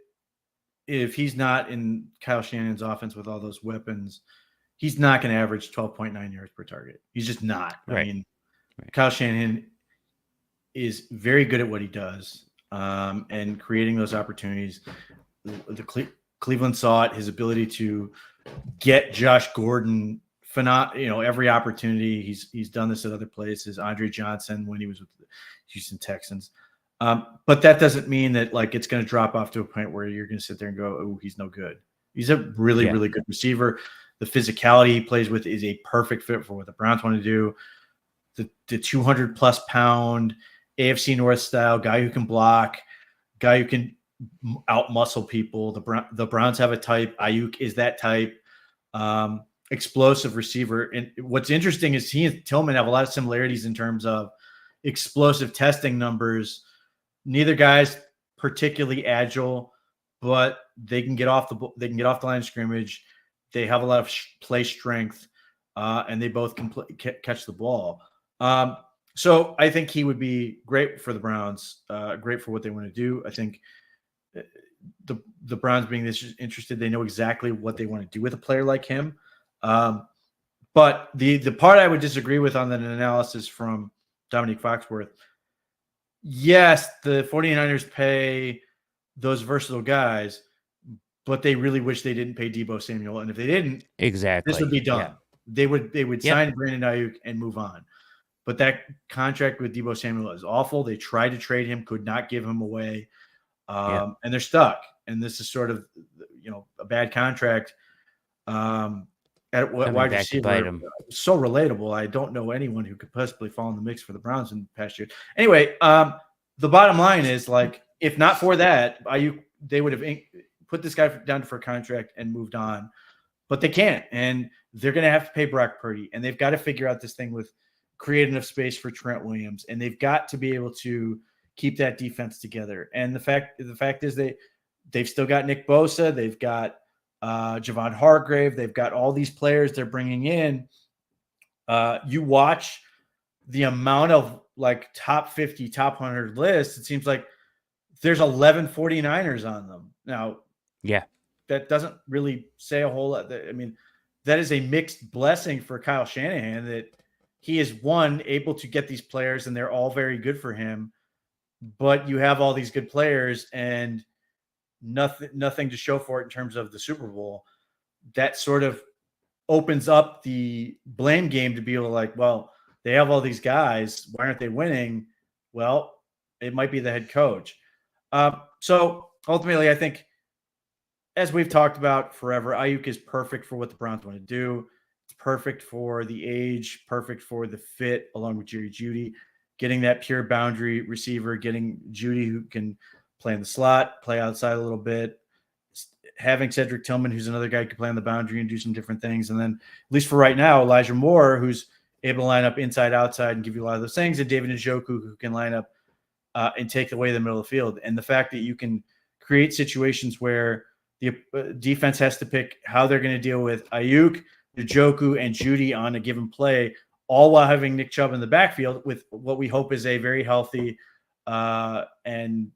[SPEAKER 2] if he's not in Kyle Shanahan's offense with all those weapons, he's not going to average 12.9 yards per target. He's just not.
[SPEAKER 1] Right.
[SPEAKER 2] I mean, Kyle Shanahan is very good at what he does, and creating those opportunities. Cleveland saw it, his ability to get Josh Gordon every opportunity. He's done this at other places. Andre Johnson when he was with the Houston Texans. But that doesn't mean that like it's going to drop off to a point where you're going to sit there and go, oh, he's no good. He's a really, really good receiver. The physicality he plays with is a perfect fit for what the Browns want to do. The 200+ pound AFC North style guy who can block, guy who can out muscle people. The Browns have a type. Aiyuk is that type. Explosive receiver. And what's interesting is he and Tillman have a lot of similarities in terms of explosive testing numbers. Neither guy's particularly agile, but they can get off the line of scrimmage. They have a lot of play strength, and they both can catch the ball. So I think he would be great for the Browns, great for what they want to do. I think the Browns being this interested, they know exactly what they want to do with a player like him. But the part I would disagree with on that analysis from Dominique Foxworth, yes, the 49ers pay those versatile guys, but they really wish they didn't pay Deebo Samuel. And if they didn't, this would be done. Yeah. They would sign Brandon Aiyuk and move on. But that contract with Deebo Samuel is awful. They tried to trade him, could not give him away. And they're stuck. And this is sort of, a bad contract. At wide receiver, so relatable. I don't know anyone who could possibly fall in the mix for the Browns in the past year. Anyway, the bottom line is, like, if not for that, they would have put this guy down for a contract and moved on. But they can't, and they're going to have to pay Brock Purdy, and they've got to figure out this thing with create enough space for Trent Williams, and they've got to be able to keep that defense together. And the fact is they've still got Nick Bosa, they've got Javon Hargrave, they've got all these players they're bringing in. You watch the amount of like top 50, top 100 lists, it seems like there's 11 49ers on them. Now, that doesn't really say a whole lot. I mean, that is a mixed blessing for Kyle Shanahan that he is, one, able to get these players and they're all very good for him, but you have all these good players and nothing to show for it in terms of the Super Bowl. That sort of opens up the blame game to be able to, like, well, they have all these guys. Why aren't they winning? Well, it might be the head coach. So ultimately, I think, as we've talked about forever, Aiyuk is perfect for what the Browns want to do. It's perfect for the age, perfect for the fit along with Jerry Jeudy, getting that pure boundary receiver, getting Jeudy who can play in the slot, play outside a little bit, having Cedric Tillman, who's another guy who can play on the boundary and do some different things. And then, at least for right now, Elijah Moore, who's able to line up inside, outside, and give you a lot of those things, and David Njoku, who can line up and take away the middle of the field. And the fact that you can create situations where the defense has to pick how they're going to deal with Aiyuk, Njoku, and Jeudy on a given play, all while having Nick Chubb in the backfield with what we hope is a very healthy and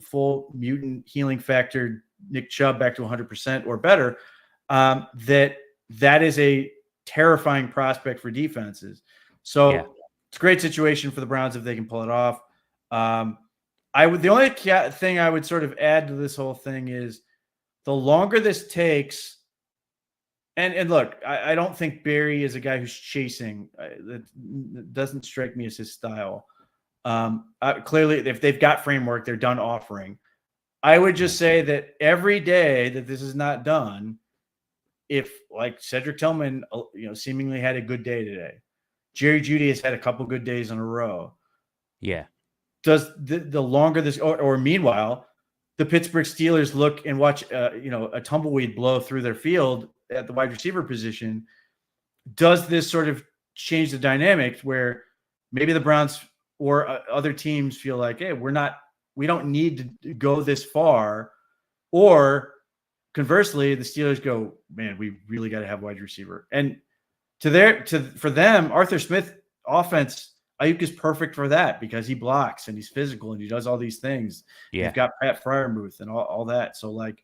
[SPEAKER 2] full mutant healing factor Nick Chubb back to 100% or better. That is a terrifying prospect for defenses. So it's a great situation for the Browns if they can pull it off. The only thing I would sort of add to this whole thing is the longer this takes, and look, I don't think Barry is a guy who's chasing. That doesn't strike me as his style. Clearly, if they've got framework, they're done offering. I would just say that every day that this is not done, if like Cedric Tillman, seemingly had a good day today, Jerry Jeudy has had a couple good days in a row. Yeah. Does the longer this, or meanwhile, the Pittsburgh Steelers look and watch, a tumbleweed blow through their field at the wide receiver position, does this sort of change the dynamic where maybe the Browns or other teams feel like, hey, we don't need to go this far, or conversely, the Steelers go, man, we really got to have wide receiver. And for them, Arthur Smith offense, Aiyuk is perfect for that because he blocks and he's physical and he does all these things. Yeah. You've got Pat Freiermuth and all that. So like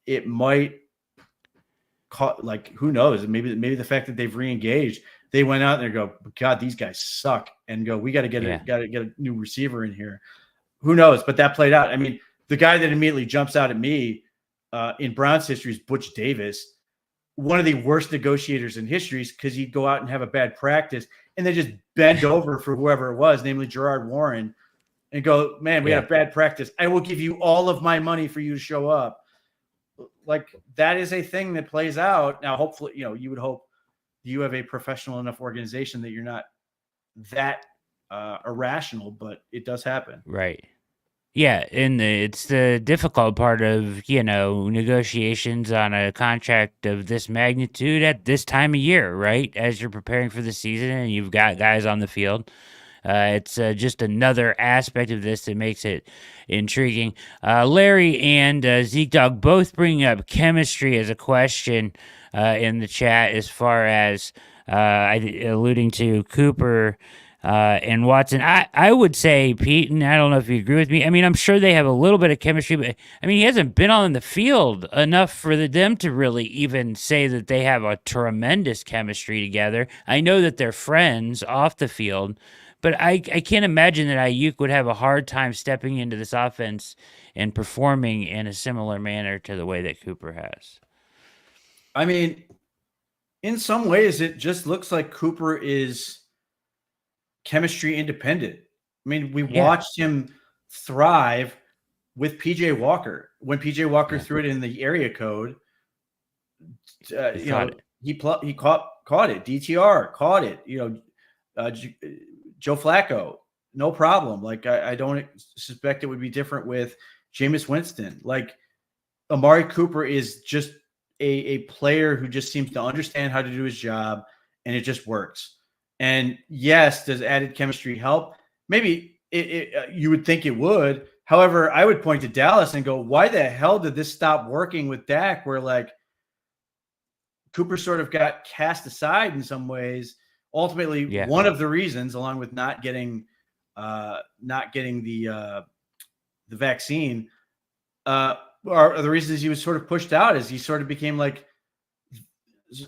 [SPEAKER 2] it might who knows? Maybe the fact that they've re-engaged, they went out and they go, God, these guys suck, and go, we got to get a new receiver in here. Who knows? But that played out. I mean, the guy that immediately jumps out at me in Browns history is Butch Davis. one of the worst negotiators in history because he'd go out and have a bad practice and then just bend over for whoever it was, namely Gerard Warren, and go, man, we had a bad practice. I will give you all of my money for you to show up. Like, that is a thing that plays out. Now, hopefully, you would hope you have a professional enough organization that you're not that irrational, but it does happen.
[SPEAKER 1] Right. Yeah, and it's the difficult part of, negotiations on a contract of this magnitude at this time of year, right? As you're preparing for the season and you've got guys on the field. It's just another aspect of this that makes it intriguing. Larry and Zeke Dog both bring up chemistry as a question in the chat, as far as alluding to Cooper and Watson. I would say, Pete, and I don't know if you agree with me. I mean, I'm sure they have a little bit of chemistry, but I mean, he hasn't been on the field enough for them to really even say that they have a tremendous chemistry together. I know that they're friends off the field, but I can't imagine that Aiyuk would have a hard time stepping into this offense and performing in a similar manner to the way that Cooper has.
[SPEAKER 2] I mean, in some ways, it just looks like Cooper is chemistry independent. I mean, we watched him thrive with PJ Walker. When PJ Walker threw it in the area code, he caught it. DTR caught it. Joe Flacco, no problem. Like, I don't suspect it would be different with Jameis Winston. Like, Amari Cooper is just a player who just seems to understand how to do his job, and it just works. And yes, does added chemistry help? Maybe you would think it would. However, I would point to Dallas and go, why the hell did this stop working with Dak, where like Cooper sort of got cast aside in some ways? Ultimately, one of the reasons, along with not getting the vaccine, are the reasons he was sort of pushed out, is he sort of became like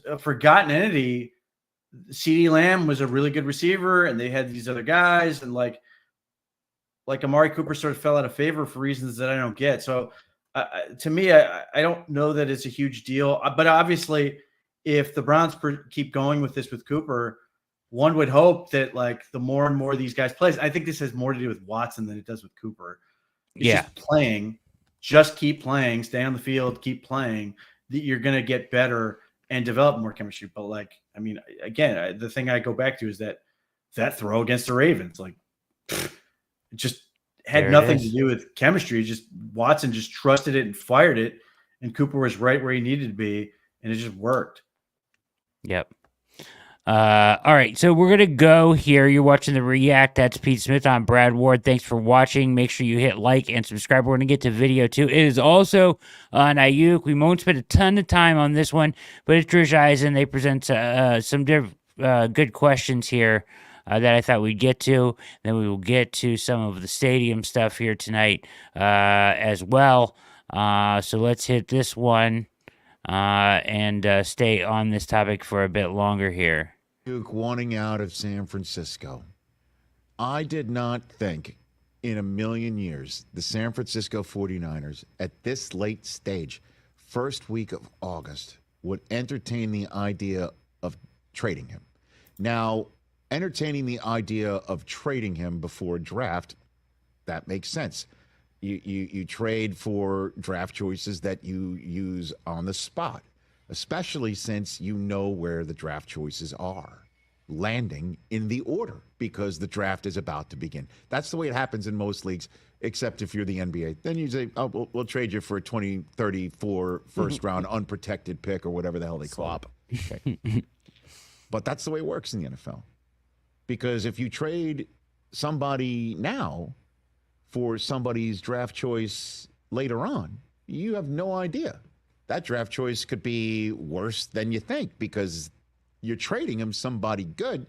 [SPEAKER 2] a forgotten entity. CeeDee Lamb was a really good receiver, and they had these other guys, and like Amari Cooper sort of fell out of favor for reasons that I don't get. So to me, I don't know that it's a huge deal. But obviously, if the Browns keep going with this with Cooper, one would hope that like the more and more these guys play, I think this has more to do with Watson than it does with Cooper. It's just playing, just keep playing, stay on the field, keep playing, that you're going to get better and develop more chemistry. But like, I mean, again, the thing I go back to is that throw against the Ravens, like, it just had nothing to do with chemistry. Just Watson just trusted it and fired it, and Cooper was right where he needed to be, and it just worked.
[SPEAKER 1] Yep. All right, so we're gonna go here. You're watching the React. That's Pete Smith. I'm Brad Ward. Thanks for watching. Make sure you hit like and subscribe. We're gonna get to video too. It is also on Aiyuk. We won't spend a ton of time on this one, but it's Trish Eisen. They present some good questions here that I thought we'd get to. Then we will get to some of the stadium stuff here tonight as well. So let's hit this one. And stay on this topic for a bit longer here.
[SPEAKER 7] Duke wanting out of San Francisco. I did not think in a million years the San Francisco 49ers at this late stage, first week of August, would entertain the idea of trading him. Now, entertaining the idea of trading him before draft, that makes sense. You trade for draft choices that you use on the spot, especially since you know where the draft choices are landing in the order, because the draft is about to begin. That's the way it happens in most leagues, except if you're the NBA. Then you say, oh, we'll trade you for a 2034 first round unprotected pick or whatever the hell they call it. Okay. But that's the way it works in the NFL. Because if you trade somebody now for somebody's draft choice later on, you have no idea. That draft choice could be worse than you think, because you're trading him somebody good.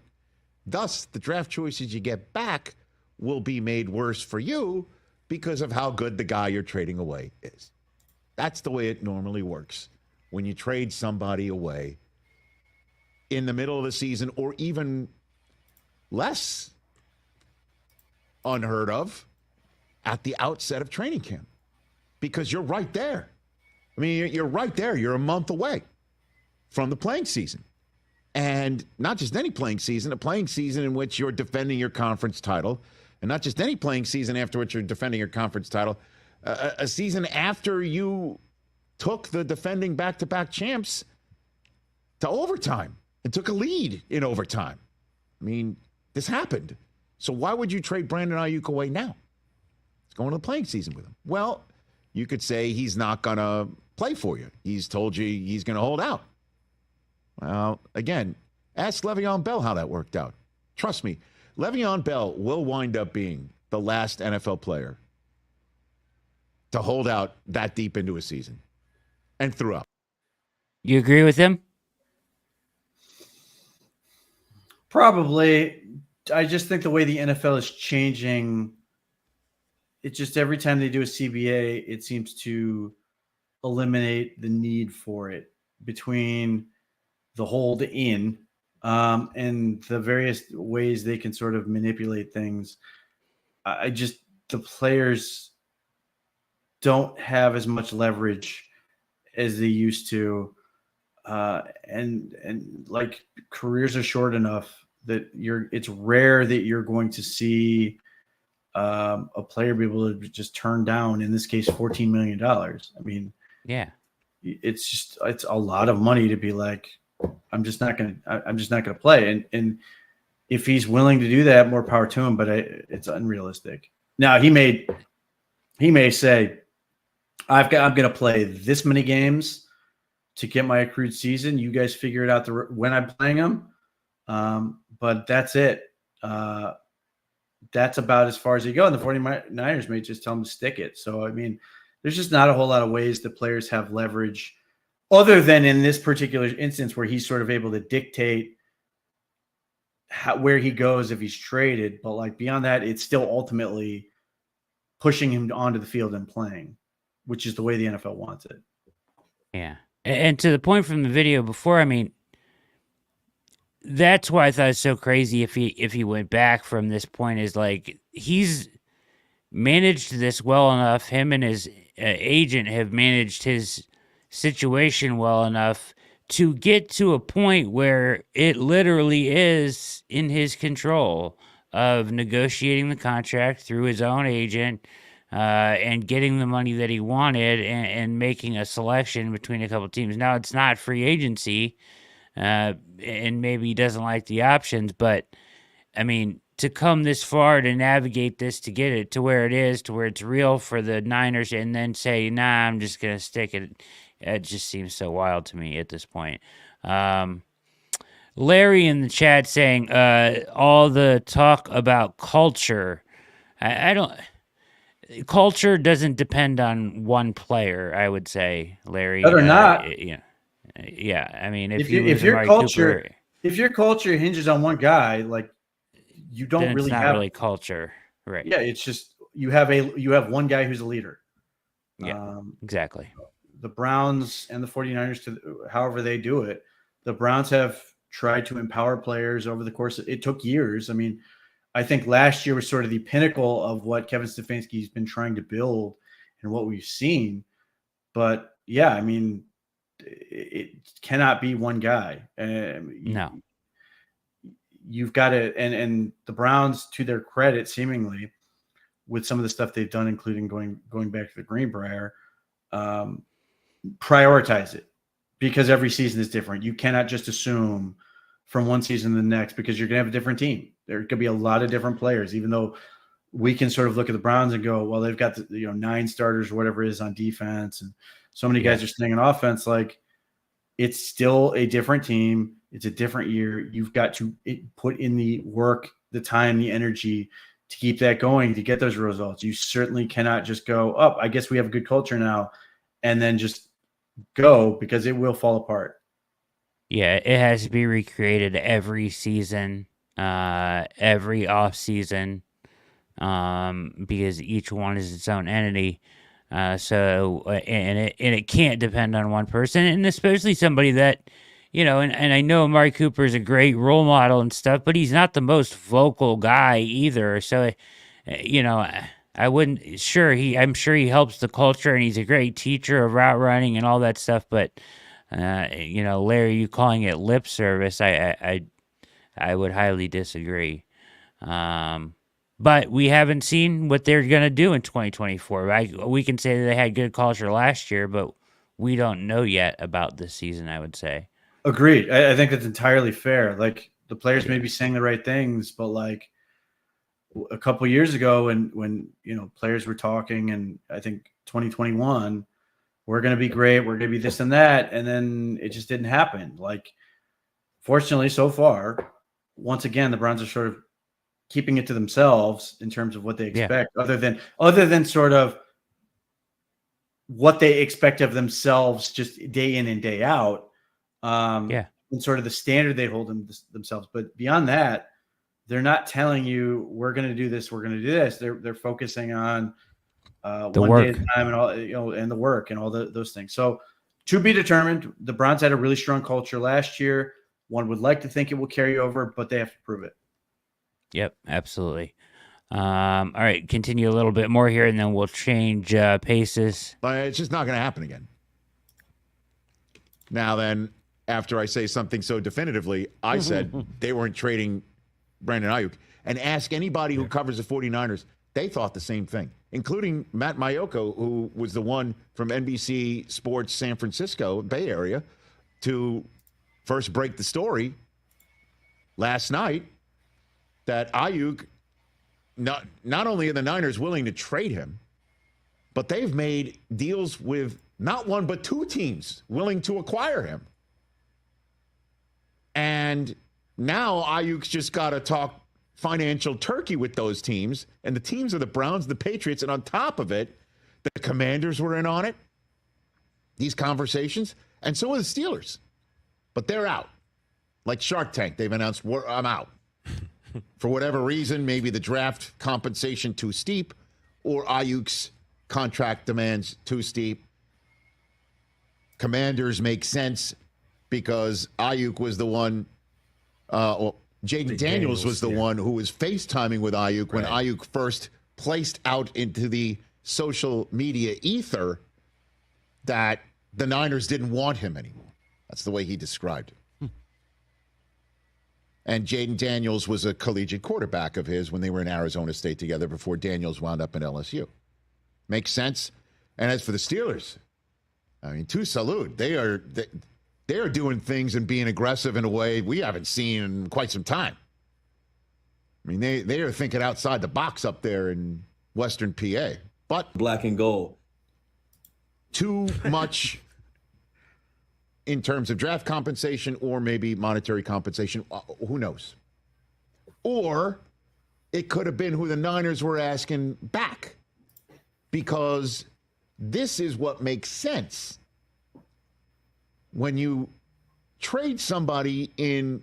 [SPEAKER 7] Thus, the draft choices you get back will be made worse for you because of how good the guy you're trading away is. That's the way it normally works. When you trade somebody away in the middle of the season, or even less unheard of, at the outset of training camp, because you're right there. I mean, you're right there. You're a month away. from the playing season. And not just any playing season, a playing season in which you're defending your conference title. And not just any playing season after which you're defending your conference title, a season after you took the defending back-to-back champs to overtime and took a lead in overtime. I mean, this happened. So why would you trade Brandon Aiyuk away now? It's going to the playing season with him. Well, you could say he's not going to play for you. He's told you he's going to hold out. Well, again, ask Le'Veon Bell how that worked out. Trust me, Le'Veon Bell will wind up being the last NFL player to hold out that deep into a season and threw up.
[SPEAKER 1] You agree with him?
[SPEAKER 2] Probably. I just think the way the NFL is changing, it just every time they do a CBA, it seems to eliminate the need for it between the hold in and the various ways they can sort of manipulate things. The players don't have as much leverage as they used to. And like careers are short enough that it's rare that you're going to see a player be able to just turn down, in this case, $14 million. I mean,
[SPEAKER 1] yeah,
[SPEAKER 2] it's a lot of money to be like, I'm just not going to play. And if he's willing to do that, more power to him, but it's unrealistic. Now he may say, I'm going to play this many games to get my accrued season. You guys figure it out when I'm playing them. But that's it. That's about as far as they go. And the 49ers may just tell them to stick it. So, I mean, there's just not a whole lot of ways that players have leverage other than in this particular instance where he's sort of able to dictate where he goes if he's traded. But like beyond that, it's still ultimately pushing him onto the field and playing, which is the way the NFL wants it.
[SPEAKER 1] Yeah. And to the point from the video before, I mean, that's why I thought it's so crazy if he went back from this point, is like he's managed this well enough. Him and his agent have managed his situation well enough to get to a point where it literally is in his control of negotiating the contract through his own agent and getting the money that he wanted and making a selection between a couple teams. Now, it's not free agency, and maybe he doesn't like the options, but, I mean, to come this far to navigate this, to get it to where it is, to where it's real for the Niners, and then say, nah, I'm just going to stick it, it just seems so wild to me at this point. Larry in the chat saying, all the talk about culture, I don't... Culture doesn't depend on one player, I would say, Larry.
[SPEAKER 2] Or not.
[SPEAKER 1] Yeah. I mean, if
[SPEAKER 2] your culture hinges on one guy, like you don't
[SPEAKER 1] then
[SPEAKER 2] really
[SPEAKER 1] it's not
[SPEAKER 2] have
[SPEAKER 1] really culture, right?
[SPEAKER 2] Yeah, it's just you have one guy who's a leader.
[SPEAKER 1] Yeah, exactly.
[SPEAKER 2] The Browns and the 49ers, however they do it, the Browns have tried to empower players over the course it took years. I mean, I think last year was sort of the pinnacle of what Kevin Stefanski's been trying to build and what we've seen. But yeah, I mean, it cannot be one guy.
[SPEAKER 1] No.
[SPEAKER 2] You've got to, and the Browns, to their credit, seemingly, with some of the stuff they've done, including going back to the Greenbrier, prioritize it, because every season is different. You cannot just assume from one season to the next, because you're going to have a different team. There could be a lot of different players, even though we can sort of look at the Browns and go, well, they've got 9 starters or whatever it is on defense, and so many guys are staying on offense. Like, it's still a different team. It's a different year. You've got to put in the work, the time, the energy to keep that going, to get those results. You certainly cannot just go, I guess we have a good culture now, and then just go, because it will fall apart.
[SPEAKER 1] Yeah, it has to be recreated every season, every off season, because each one is its own entity. So it can't depend on one person, and especially somebody that, and I know Amari Cooper is a great role model and stuff, but he's not the most vocal guy either. So, I wouldn't. I'm sure he helps the culture, and he's a great teacher of route running and all that stuff. But Larry, you calling it lip service, I would highly disagree. But we haven't seen what they're going to do in 2024. Right? We can say that they had good culture last year, but we don't know yet about this season, I would say.
[SPEAKER 2] Agreed. I think that's entirely fair. Like, the players may be saying the right things, but like a couple years ago when players were talking, and I think 2021, we're going to be great, we're going to be this and that, and then it just didn't happen. Like, fortunately, so far, once again, the Browns are sort of keeping it to themselves in terms of what they expect, other than sort of what they expect of themselves just day in and day out. And sort of the standard they hold themselves. But beyond that, they're not telling you we're going to do this, we're going to do this. They're focusing on
[SPEAKER 1] the
[SPEAKER 2] one
[SPEAKER 1] work.
[SPEAKER 2] day at a time, and all and the work and all those things. So, to be determined. The Browns had a really strong culture last year. One would like to think it will carry over, but they have to prove it.
[SPEAKER 1] Yep, absolutely. All right, continue a little bit more here, and then we'll change paces.
[SPEAKER 7] But it's just not going to happen again. Now then, after I say something so definitively, I said they weren't trading Brandon Aiyuk. And ask anybody who covers the 49ers, they thought the same thing, including Matt Mayoko, who was the one from NBC Sports San Francisco, Bay Area, to first break the story last night that Aiyuk, not only are the Niners willing to trade him, but they've made deals with not one but two teams willing to acquire him. And now Ayuk's just got to talk financial turkey with those teams. And the teams are the Browns, the Patriots, and on top of it, the Commanders were in on it, these conversations, and so are the Steelers. But they're out. Like Shark Tank, they've announced, I'm out. For whatever reason, maybe the draft compensation too steep, or Ayuk's contract demands too steep. Commanders make sense because Aiyuk was the one, Jaden Daniels was the one who was FaceTiming with Aiyuk when Aiyuk first placed out into the social media ether that the Niners didn't want him anymore. That's the way he described it. And Jaden Daniels was a collegiate quarterback of his when they were in Arizona State together before Daniels wound up in LSU. Makes sense. And as for the Steelers, I mean, to salute. They are doing things and being aggressive in a way we haven't seen in quite some time. I mean, they are thinking outside the box up there in Western PA. But
[SPEAKER 8] black and gold.
[SPEAKER 7] Too much in terms of draft compensation or maybe monetary compensation. Who knows? Or it could have been who the Niners were asking back, because this is what makes sense. When you trade somebody in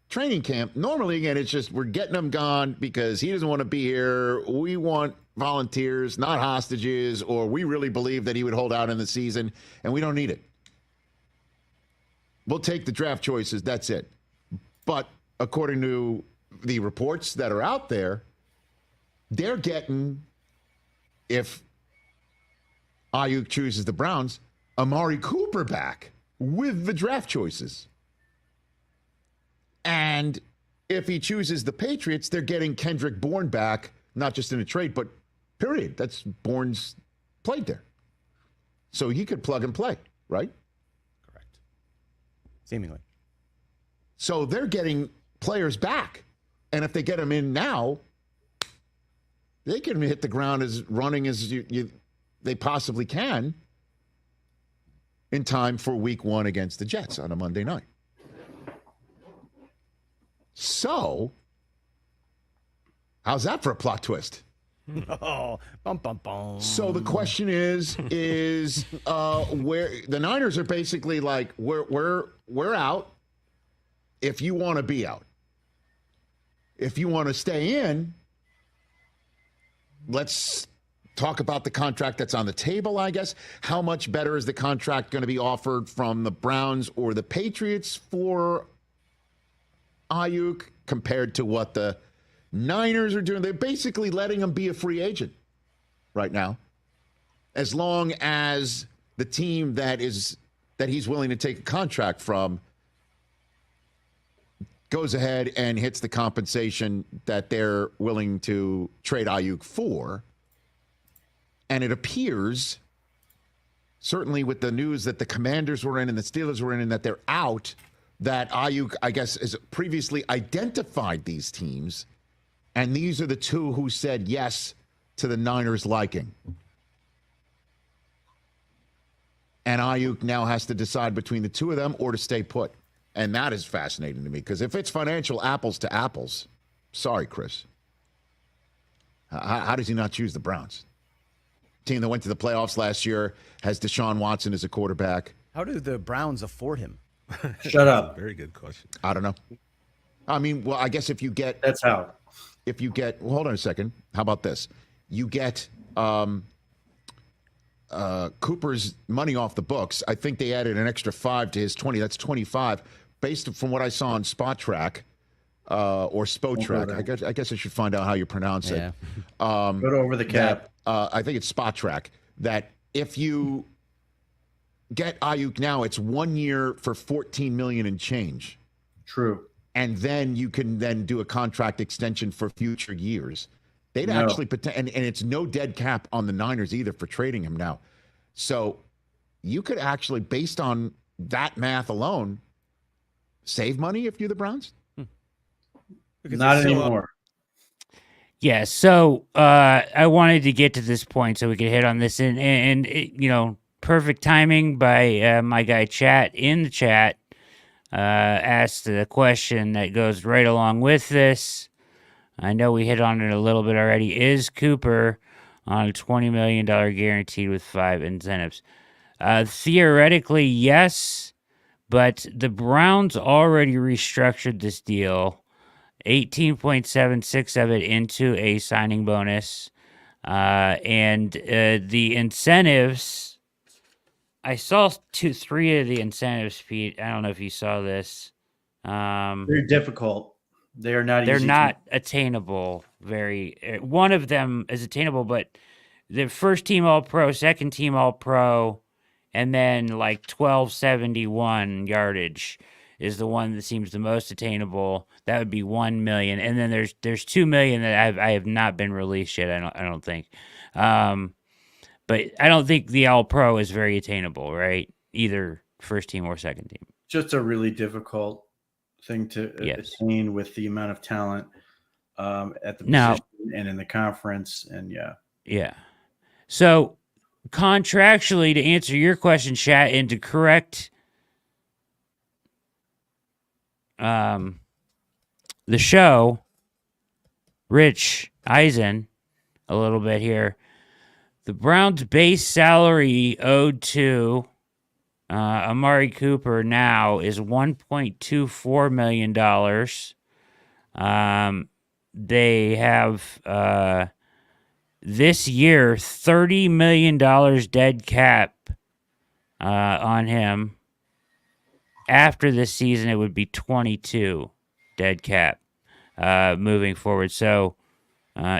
[SPEAKER 7] training camp, normally, again, it's just we're getting him gone because he doesn't want to be here. We want volunteers, not hostages, or we really believe that he would hold out in the season, and we don't need it. We'll take the draft choices. That's it. But according to the reports that are out there, they're getting, if Aiyuk chooses the Browns, Amari Cooper back with the draft choices. And if he chooses the Patriots, they're getting Kendrick Bourne back, not just in a trade, but period. That's Bourne's played there. So he could plug and play, right?
[SPEAKER 9] Correct. Seemingly.
[SPEAKER 7] So they're getting players back. And if they get them in now, they can hit the ground as running as they possibly can in time for week 1 against the Jets on a Monday night. So, how's that for a plot twist?
[SPEAKER 9] Oh, bum, bum, bum.
[SPEAKER 7] So the question is where the Niners are basically like, we're out if you want to be out. If you want to stay in, let's talk about the contract that's on the table, I guess. How much better is the contract going to be offered from the Browns or the Patriots for Aiyuk compared to what the Niners are doing? They're basically letting him be a free agent right now, as long as the team that is that he's willing to take a contract from goes ahead and hits the compensation that they're willing to trade Aiyuk for. And it appears, certainly with the news that the Commanders were in and the Steelers were in and that they're out, that Aiyuk, I guess, has previously identified these teams. And these are the two who said yes to the Niners' liking. And Aiyuk now has to decide between the two of them or to stay put. And that is fascinating to me, because if it's financial apples to apples, sorry, Chris. How does he not choose the Browns? Team that went to the playoffs last year, has Deshaun Watson as a quarterback.
[SPEAKER 9] How do the Browns afford him?
[SPEAKER 2] Shut up.
[SPEAKER 8] Very good question.
[SPEAKER 7] I don't know. I mean, well, I guess if you get...
[SPEAKER 2] That's how.
[SPEAKER 7] If you get... Well, hold on a second. How about this? You get Cooper's money off the books. I think they added an extra 5 to his 20. That's 25. Based from what I saw on Spot Track or Spotrack. I guess I should find out how you pronounce it.
[SPEAKER 2] Go to Over the Cap.
[SPEAKER 7] I think it's Spot Track. That if you get Aiyuk now, it's 1 year for $14 million and change.
[SPEAKER 2] True.
[SPEAKER 7] And then you can then do a contract extension for future years. They'd actually and it's no dead cap on the Niners either for trading him now. So you could actually, based on that math alone, save money if you're the Browns?
[SPEAKER 2] Not anymore.
[SPEAKER 1] Yeah, so I wanted to get to this point so we could hit on this, and you know, perfect timing by my guy Chat in the chat asked a question that goes right along with this. I know we hit on it a little bit already. Is Cooper on a $20 million guaranteed with 5 incentives? Theoretically, yes, but the Browns already restructured this deal. 18.76 of it into a signing bonus. And the incentives, I saw 3 of the incentives, Pete. I don't know if you saw this.
[SPEAKER 2] They're difficult. They are not.
[SPEAKER 1] They're not attainable. One of them is attainable, but the first team All-Pro, second team All-Pro, and then like 1271 yardage is the one that seems the most attainable. That would be 1 million, and then there's 2 million that I have not been released yet. I don't think, but I don't think the All-Pro is very attainable, right? Either first team or second team.
[SPEAKER 2] Just a really difficult thing to attain with the amount of talent at the position and in the conference, and
[SPEAKER 1] yeah. So contractually, to answer your question, Chat, and to correct the show, Rich Eisen, a little bit here. The Browns' base salary owed to Amari Cooper now is $1.24 million. They have this year $30 million dead cap on him. After this season, it would be 22 dead cap moving forward. So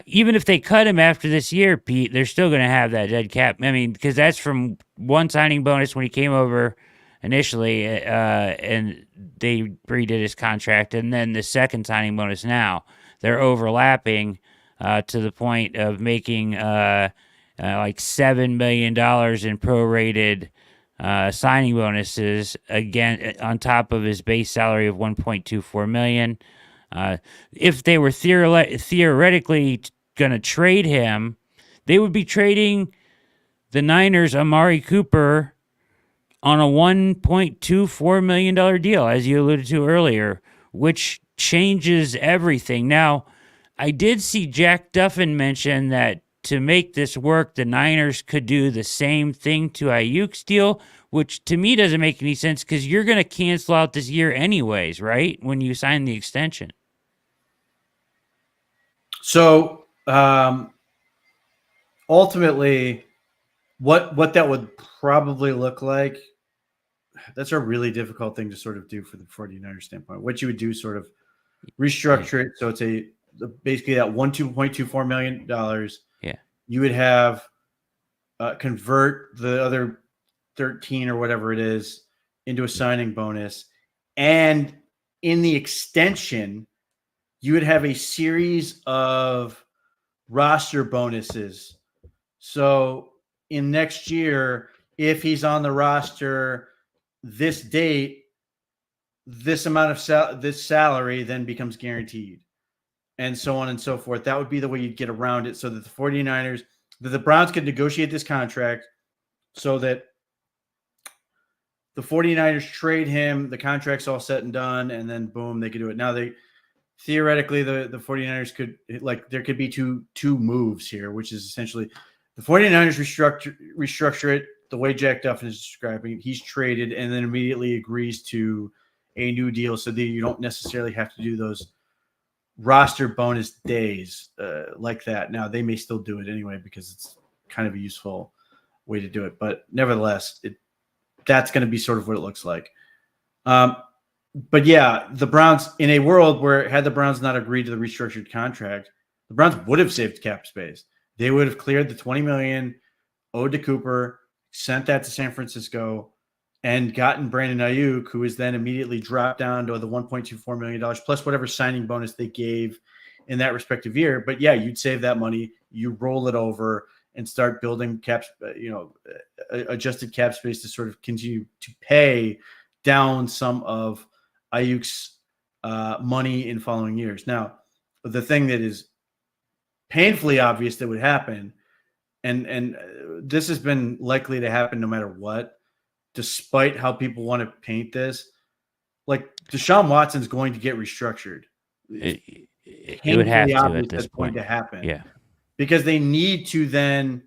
[SPEAKER 1] even if they cut him after this year, Pete, they're still going to have that dead cap. I mean, because that's from one signing bonus when he came over initially, and they redid his contract, and then the second signing bonus now. They're overlapping to the point of making like $7 million in prorated signing bonuses again on top of his base salary of $1.24 million. If they were theoretically going to trade him, they would be trading the Niners Amari Cooper on a $1.24 million deal, as you alluded to earlier, which changes everything. Now, I did see Jack Duffin mention that to make this work, the Niners could do the same thing to Aiyuk's deal, which to me doesn't make any sense because you're going to cancel out this year anyways, right? When you sign the extension.
[SPEAKER 2] So ultimately, what that would probably look like, that's a really difficult thing to sort of do for the 49ers standpoint. What you would do, sort of restructure it so it's basically that $1.24 million.
[SPEAKER 1] Yeah,
[SPEAKER 2] you would have convert the other 13 or whatever it is into a signing bonus. And in the extension, you would have a series of roster bonuses. So in next year, if he's on the roster this date, this amount of this salary then becomes guaranteed, and so on and so forth. That would be the way you'd get around it, so that the 49ers, that the Browns could negotiate this contract so that the 49ers trade him, the contract's all set and done, and then boom, they could do it. Now theoretically the 49ers could, like, there could be two moves here, which is essentially the 49ers restructure it the way Jack Duffin is describing. He's traded and then immediately agrees to a new deal so that you don't necessarily have to do those roster bonus days like that. Now, they may still do it anyway because it's kind of a useful way to do it. But nevertheless, that's going to be sort of what it looks like. But yeah, the Browns, in a world where had the Browns not agreed to the restructured contract, the Browns would have saved cap space. They would have cleared the $20 million owed to Cooper, sent that to San Francisco, and gotten Brandon Aiyuk, who is then immediately dropped down to the $1.24 million plus whatever signing bonus they gave in that respective year. But yeah, you'd save that money, you roll it over, and start building adjusted cap space to sort of continue to pay down some of Ayuk's money in following years. Now, the thing that is painfully obvious that would happen, and this has been likely to happen no matter what, despite how people want to paint this, like Deshaun Watson's going to get restructured.
[SPEAKER 1] It would have to at this point.
[SPEAKER 2] Going to happen.
[SPEAKER 1] Yeah.
[SPEAKER 2] Because they need to then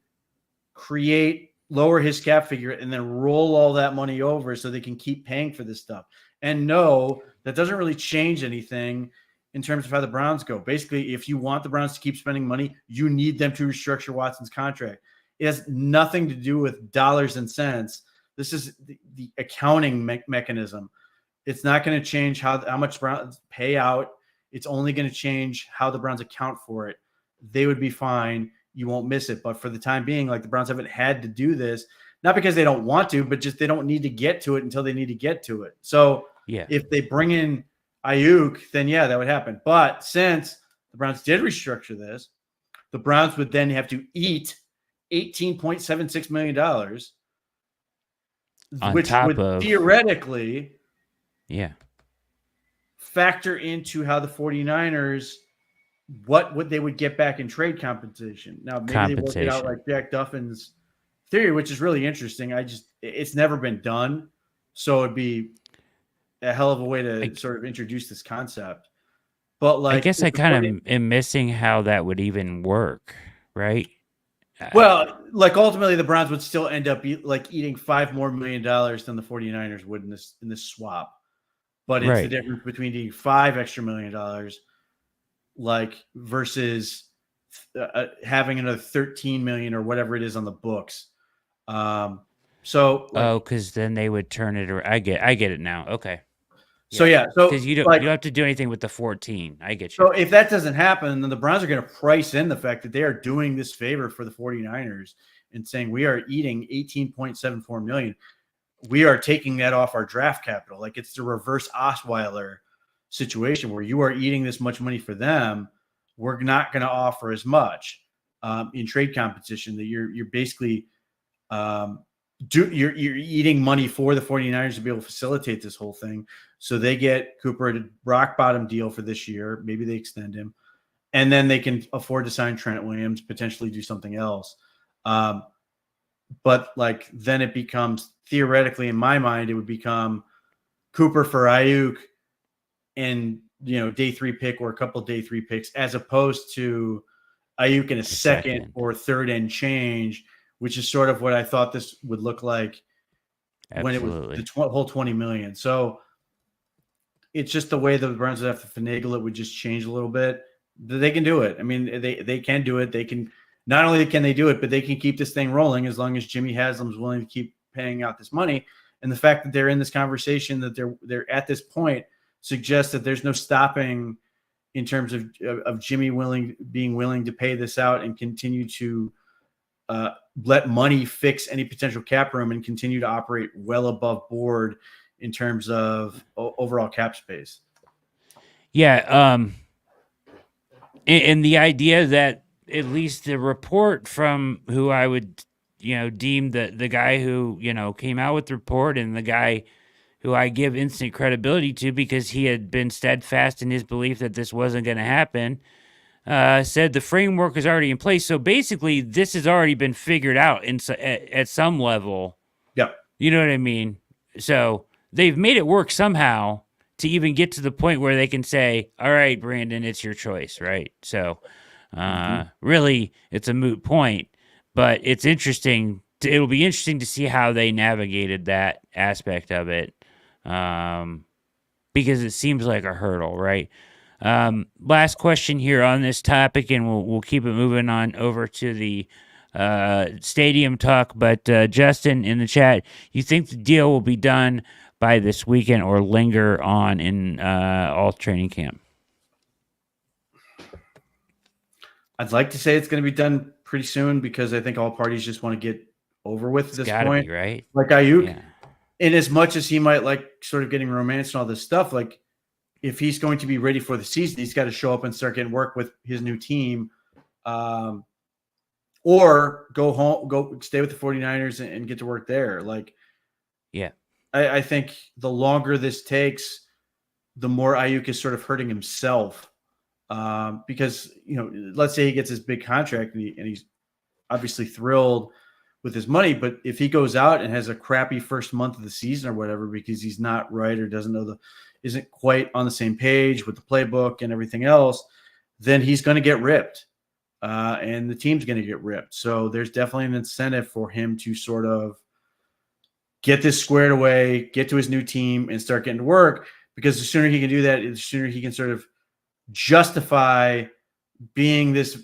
[SPEAKER 2] lower his cap figure and then roll all that money over so they can keep paying for this stuff. And no, that doesn't really change anything in terms of how the Browns go. Basically, if you want the Browns to keep spending money, you need them to restructure Watson's contract. It has nothing to do with dollars and cents. This is the accounting mechanism. It's not going to change how much Browns pay out. It's only going to change how the Browns account for it. They would be fine. You won't miss it. But for the time being, like, the Browns haven't had to do this, not because they don't want to, but just they don't need to get to it until they need to get to it. So
[SPEAKER 1] yeah,
[SPEAKER 2] if they bring in Aiyuk, then yeah, that would happen. But since the Browns did restructure this, the Browns would then have to eat $18.76 million, which would theoretically factor into how the 49ers, what they would get back in trade compensation. Now, maybe they work it out like Jack Duffin's theory, which is really interesting. It's never been done. So it'd be a hell of a way to sort of introduce this concept. But like,
[SPEAKER 1] I guess I kind of am missing how that would even work, right?
[SPEAKER 2] Well, like, ultimately the Browns would still end up eating $5 more million than the 49ers would in this swap. But it's the difference between eating $5 extra million, versus having another 13 million or whatever it is on the books.
[SPEAKER 1] Because then they would turn it around. I get it now. Okay.
[SPEAKER 2] So
[SPEAKER 1] because you don't have to do anything with the 14. I get you.
[SPEAKER 2] So if that doesn't happen, then the Browns are going to price in the fact that they are doing this favor for the 49ers and saying, we are eating $18.74 million. We are taking that off our draft capital. Like, it's the reverse Osweiler situation where you are eating this much money for them. We're not going to offer as much in trade competition. That you're basically you're eating money for the 49ers to be able to facilitate this whole thing. So they get Cooper a rock bottom deal for this year. Maybe they extend him, and then they can afford to sign Trent Williams, potentially do something else. But like, then it becomes, theoretically, in my mind, it would become Cooper for Aiyuk and, day 3 pick or a couple of day 3 picks, as opposed to Aiyuk in a second or third and change, which is sort of what I thought this would look like when it was the whole $20 million. So it's just the way the Browns would have to finagle it would just change a little bit. They can do it. I mean, they can do it. They can, not only can they do it, but they can keep this thing rolling as long as Jimmy Haslam is willing to keep paying out this money. And the fact that they're in this conversation, that they're at this point, suggests that there's no stopping in terms of Jimmy being willing to pay this out and continue to let money fix any potential cap room and continue to operate well above board in terms of overall cap space.
[SPEAKER 1] Yeah. And the idea that at least the report from who I would, deem the guy who, came out with the report, and the guy who I give instant credibility to because he had been steadfast in his belief that this wasn't going to happen, said the framework is already in place. So basically, this has already been figured out at some level.
[SPEAKER 2] Yeah.
[SPEAKER 1] You know what I mean? So they've made it work somehow to even get to the point where they can say, all right, Brandon, it's your choice, right? So really, it's a moot point, but it's interesting. It'll be interesting to see how they navigated that aspect of it, because it seems like a hurdle, right? Last question here on this topic, and we'll keep it moving on over to the stadium talk. But Justin in the chat, you think the deal will be done by this weekend or linger on in all training camp?
[SPEAKER 2] I'd like to say it's going to be done pretty soon because I think all parties just want to get over with at this point.
[SPEAKER 1] Be, right?
[SPEAKER 2] Like Aiyuk, in as much as he might like sort of getting romance and all this stuff, like if he's going to be ready for the season, he's got to show up and start getting work with his new team, or go home, go stay with the 49ers and get to work there. Like,
[SPEAKER 1] yeah,
[SPEAKER 2] I think the longer this takes, the more Aiyuk is sort of hurting himself, because, let's say he gets his big contract and he's obviously thrilled with his money, but if he goes out and has a crappy first month of the season or whatever because he's not right or doesn't know isn't quite on the same page with the playbook and everything else, then he's going to get ripped, and the team's going to get ripped. So there's definitely an incentive for him to sort of get this squared away, get to his new team, and start getting to work, because the sooner he can do that, the sooner he can sort of justify being this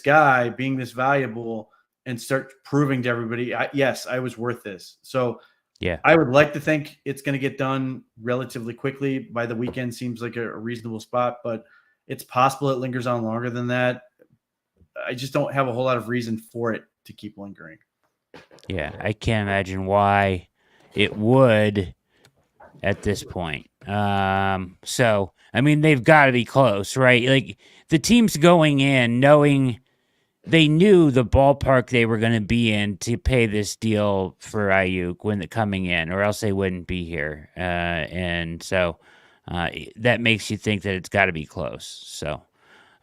[SPEAKER 2] guy, being this valuable, and start proving to everybody, yes, I was worth this. So
[SPEAKER 1] yeah,
[SPEAKER 2] I would like to think it's going to get done relatively quickly. By the weekend seems like a reasonable spot, but it's possible it lingers on longer than that. I just don't have a whole lot of reason for it to keep lingering.
[SPEAKER 1] Yeah, I can't imagine why it would at this point. So, I mean, they've got to be close, right? Like, the team's going in knowing they knew the ballpark they were going to be in to pay this deal for Aiyuk when they're coming in, or else they wouldn't be here. And so that makes you think that it's got to be close. So,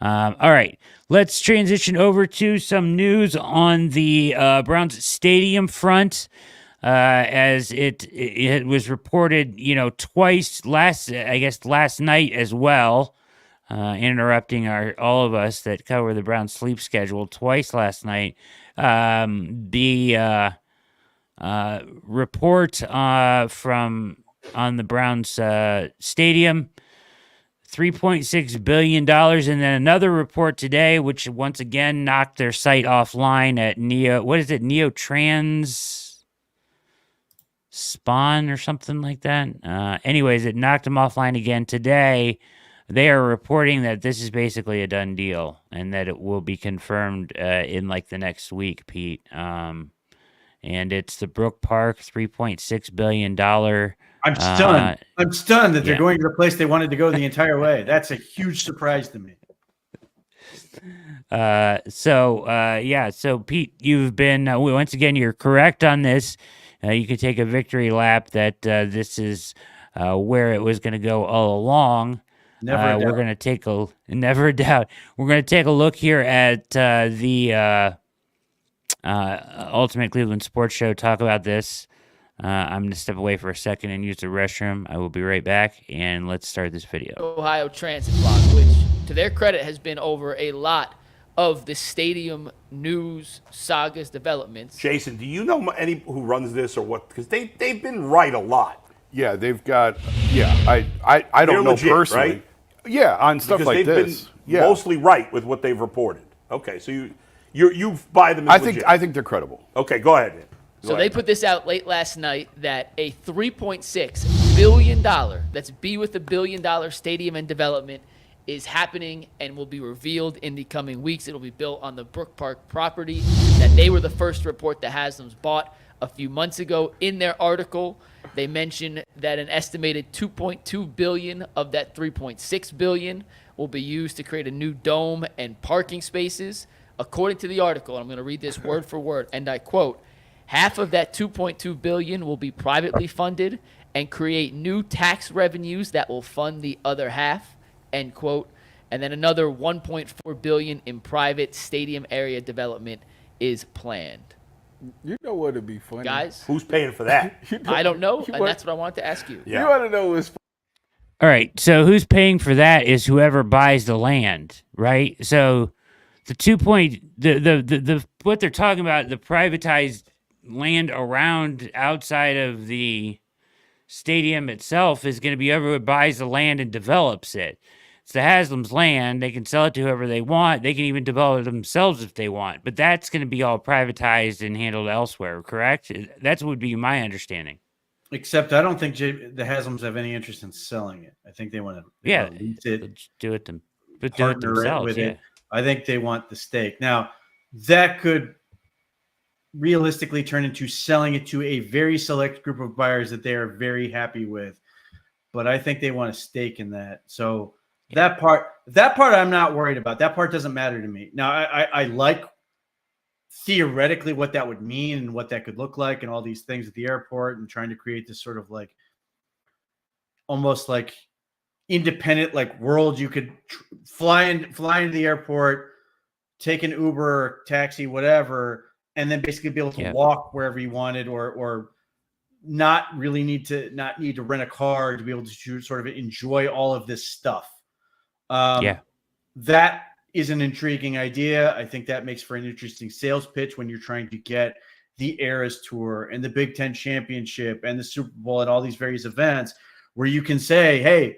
[SPEAKER 1] all right, let's transition over to some news on the Browns stadium front. As it was reported, twice last night as well, interrupting all of us that cover the Browns sleep schedule twice last night. The report from on the Browns stadium, $3.6 billion. And then another report today, which once again knocked their site offline at Neotrans Spawn or something like that. Anyways, it knocked them offline again today. They are reporting that this is basically a done deal and that it will be confirmed in like the next week, Pete. And it's the Brook Park $3.6 billion.
[SPEAKER 2] I'm stunned. I'm stunned that they're going to the place they wanted to go the entire way. That's a huge surprise to me. So Pete, you've been once again, you're correct on this. You could take a victory lap that this is where it was going to go all along. We're going to take never a doubt. We're going to take a look here at the Ultimate Cleveland Sports Show. Talk about this. I'm going to step away for a second and use the restroom. I will be right back, and let's start this video.
[SPEAKER 8] Ohio Transit Block, which, to their credit, has been over a lot of the stadium news sagas developments.
[SPEAKER 10] Jason, do you know any who runs this or what? Because they've been right a lot.
[SPEAKER 11] Yeah, they've got. Yeah, I don't know
[SPEAKER 10] legit,
[SPEAKER 11] personally.
[SPEAKER 10] Right?
[SPEAKER 11] Yeah, on stuff
[SPEAKER 10] because
[SPEAKER 11] like
[SPEAKER 10] this.
[SPEAKER 11] Yeah,
[SPEAKER 10] mostly right with what they've reported. Okay, so you buy them. As legit.
[SPEAKER 11] I think they're credible.
[SPEAKER 10] Okay, go ahead.
[SPEAKER 8] So they put this out late last night that a $3.6 billion, that's B with a $1 billion stadium and development, is happening and will be revealed in the coming weeks. It'll be built on the Brook Park property that they were the first to report that Haslam's bought a few months ago. In their article, They mention that an estimated $2.2 billion of that $3.6 billion will be used to create a new dome and parking spaces. According to the article, I'm going to read this word for word, and I quote, half of that $2.2 billion will be privately funded and create new tax revenues that will fund the other half, end quote. And then another $1.4 billion in private stadium area development is planned.
[SPEAKER 12] You know what would be funny?
[SPEAKER 8] Guys,
[SPEAKER 10] who's paying for that?
[SPEAKER 8] I don't know, and that's what I wanted to ask you.
[SPEAKER 12] You want to know what's
[SPEAKER 1] All right, so who's paying for that is whoever buys the land, right? So the 2 point the what they're talking about, the privatized land around outside of the stadium itself is going to be whoever buys the land and develops it. It's the Haslam's land. They can sell it to whoever they want. They can even develop it themselves if they want. But that's going to be all privatized and handled elsewhere, correct? That would be my understanding.
[SPEAKER 2] Except I don't think the Haslams have any interest in selling it. I think they want to lease it,
[SPEAKER 1] do it
[SPEAKER 2] partner
[SPEAKER 1] themselves.
[SPEAKER 2] with
[SPEAKER 1] Yeah.
[SPEAKER 2] it. I think they want the stake. Now, that could realistically turn into selling it to a very select group of buyers that they are very happy with. But I think they want a stake in that. So that part I'm not worried about. That part doesn't matter to me. Now, I like theoretically what that would mean and what that could look like and all these things at the airport and trying to create this sort of like almost like independent like world. You could fly into the airport, take an Uber or taxi, whatever, and then basically be able to walk wherever you wanted or not really need to rent a car to be able to sort of enjoy all of this stuff. That is an intriguing idea. I think that makes for an interesting sales pitch when you're trying to get the Eras Tour and the Big Ten Championship and the Super Bowl and all these various events where you can say, hey,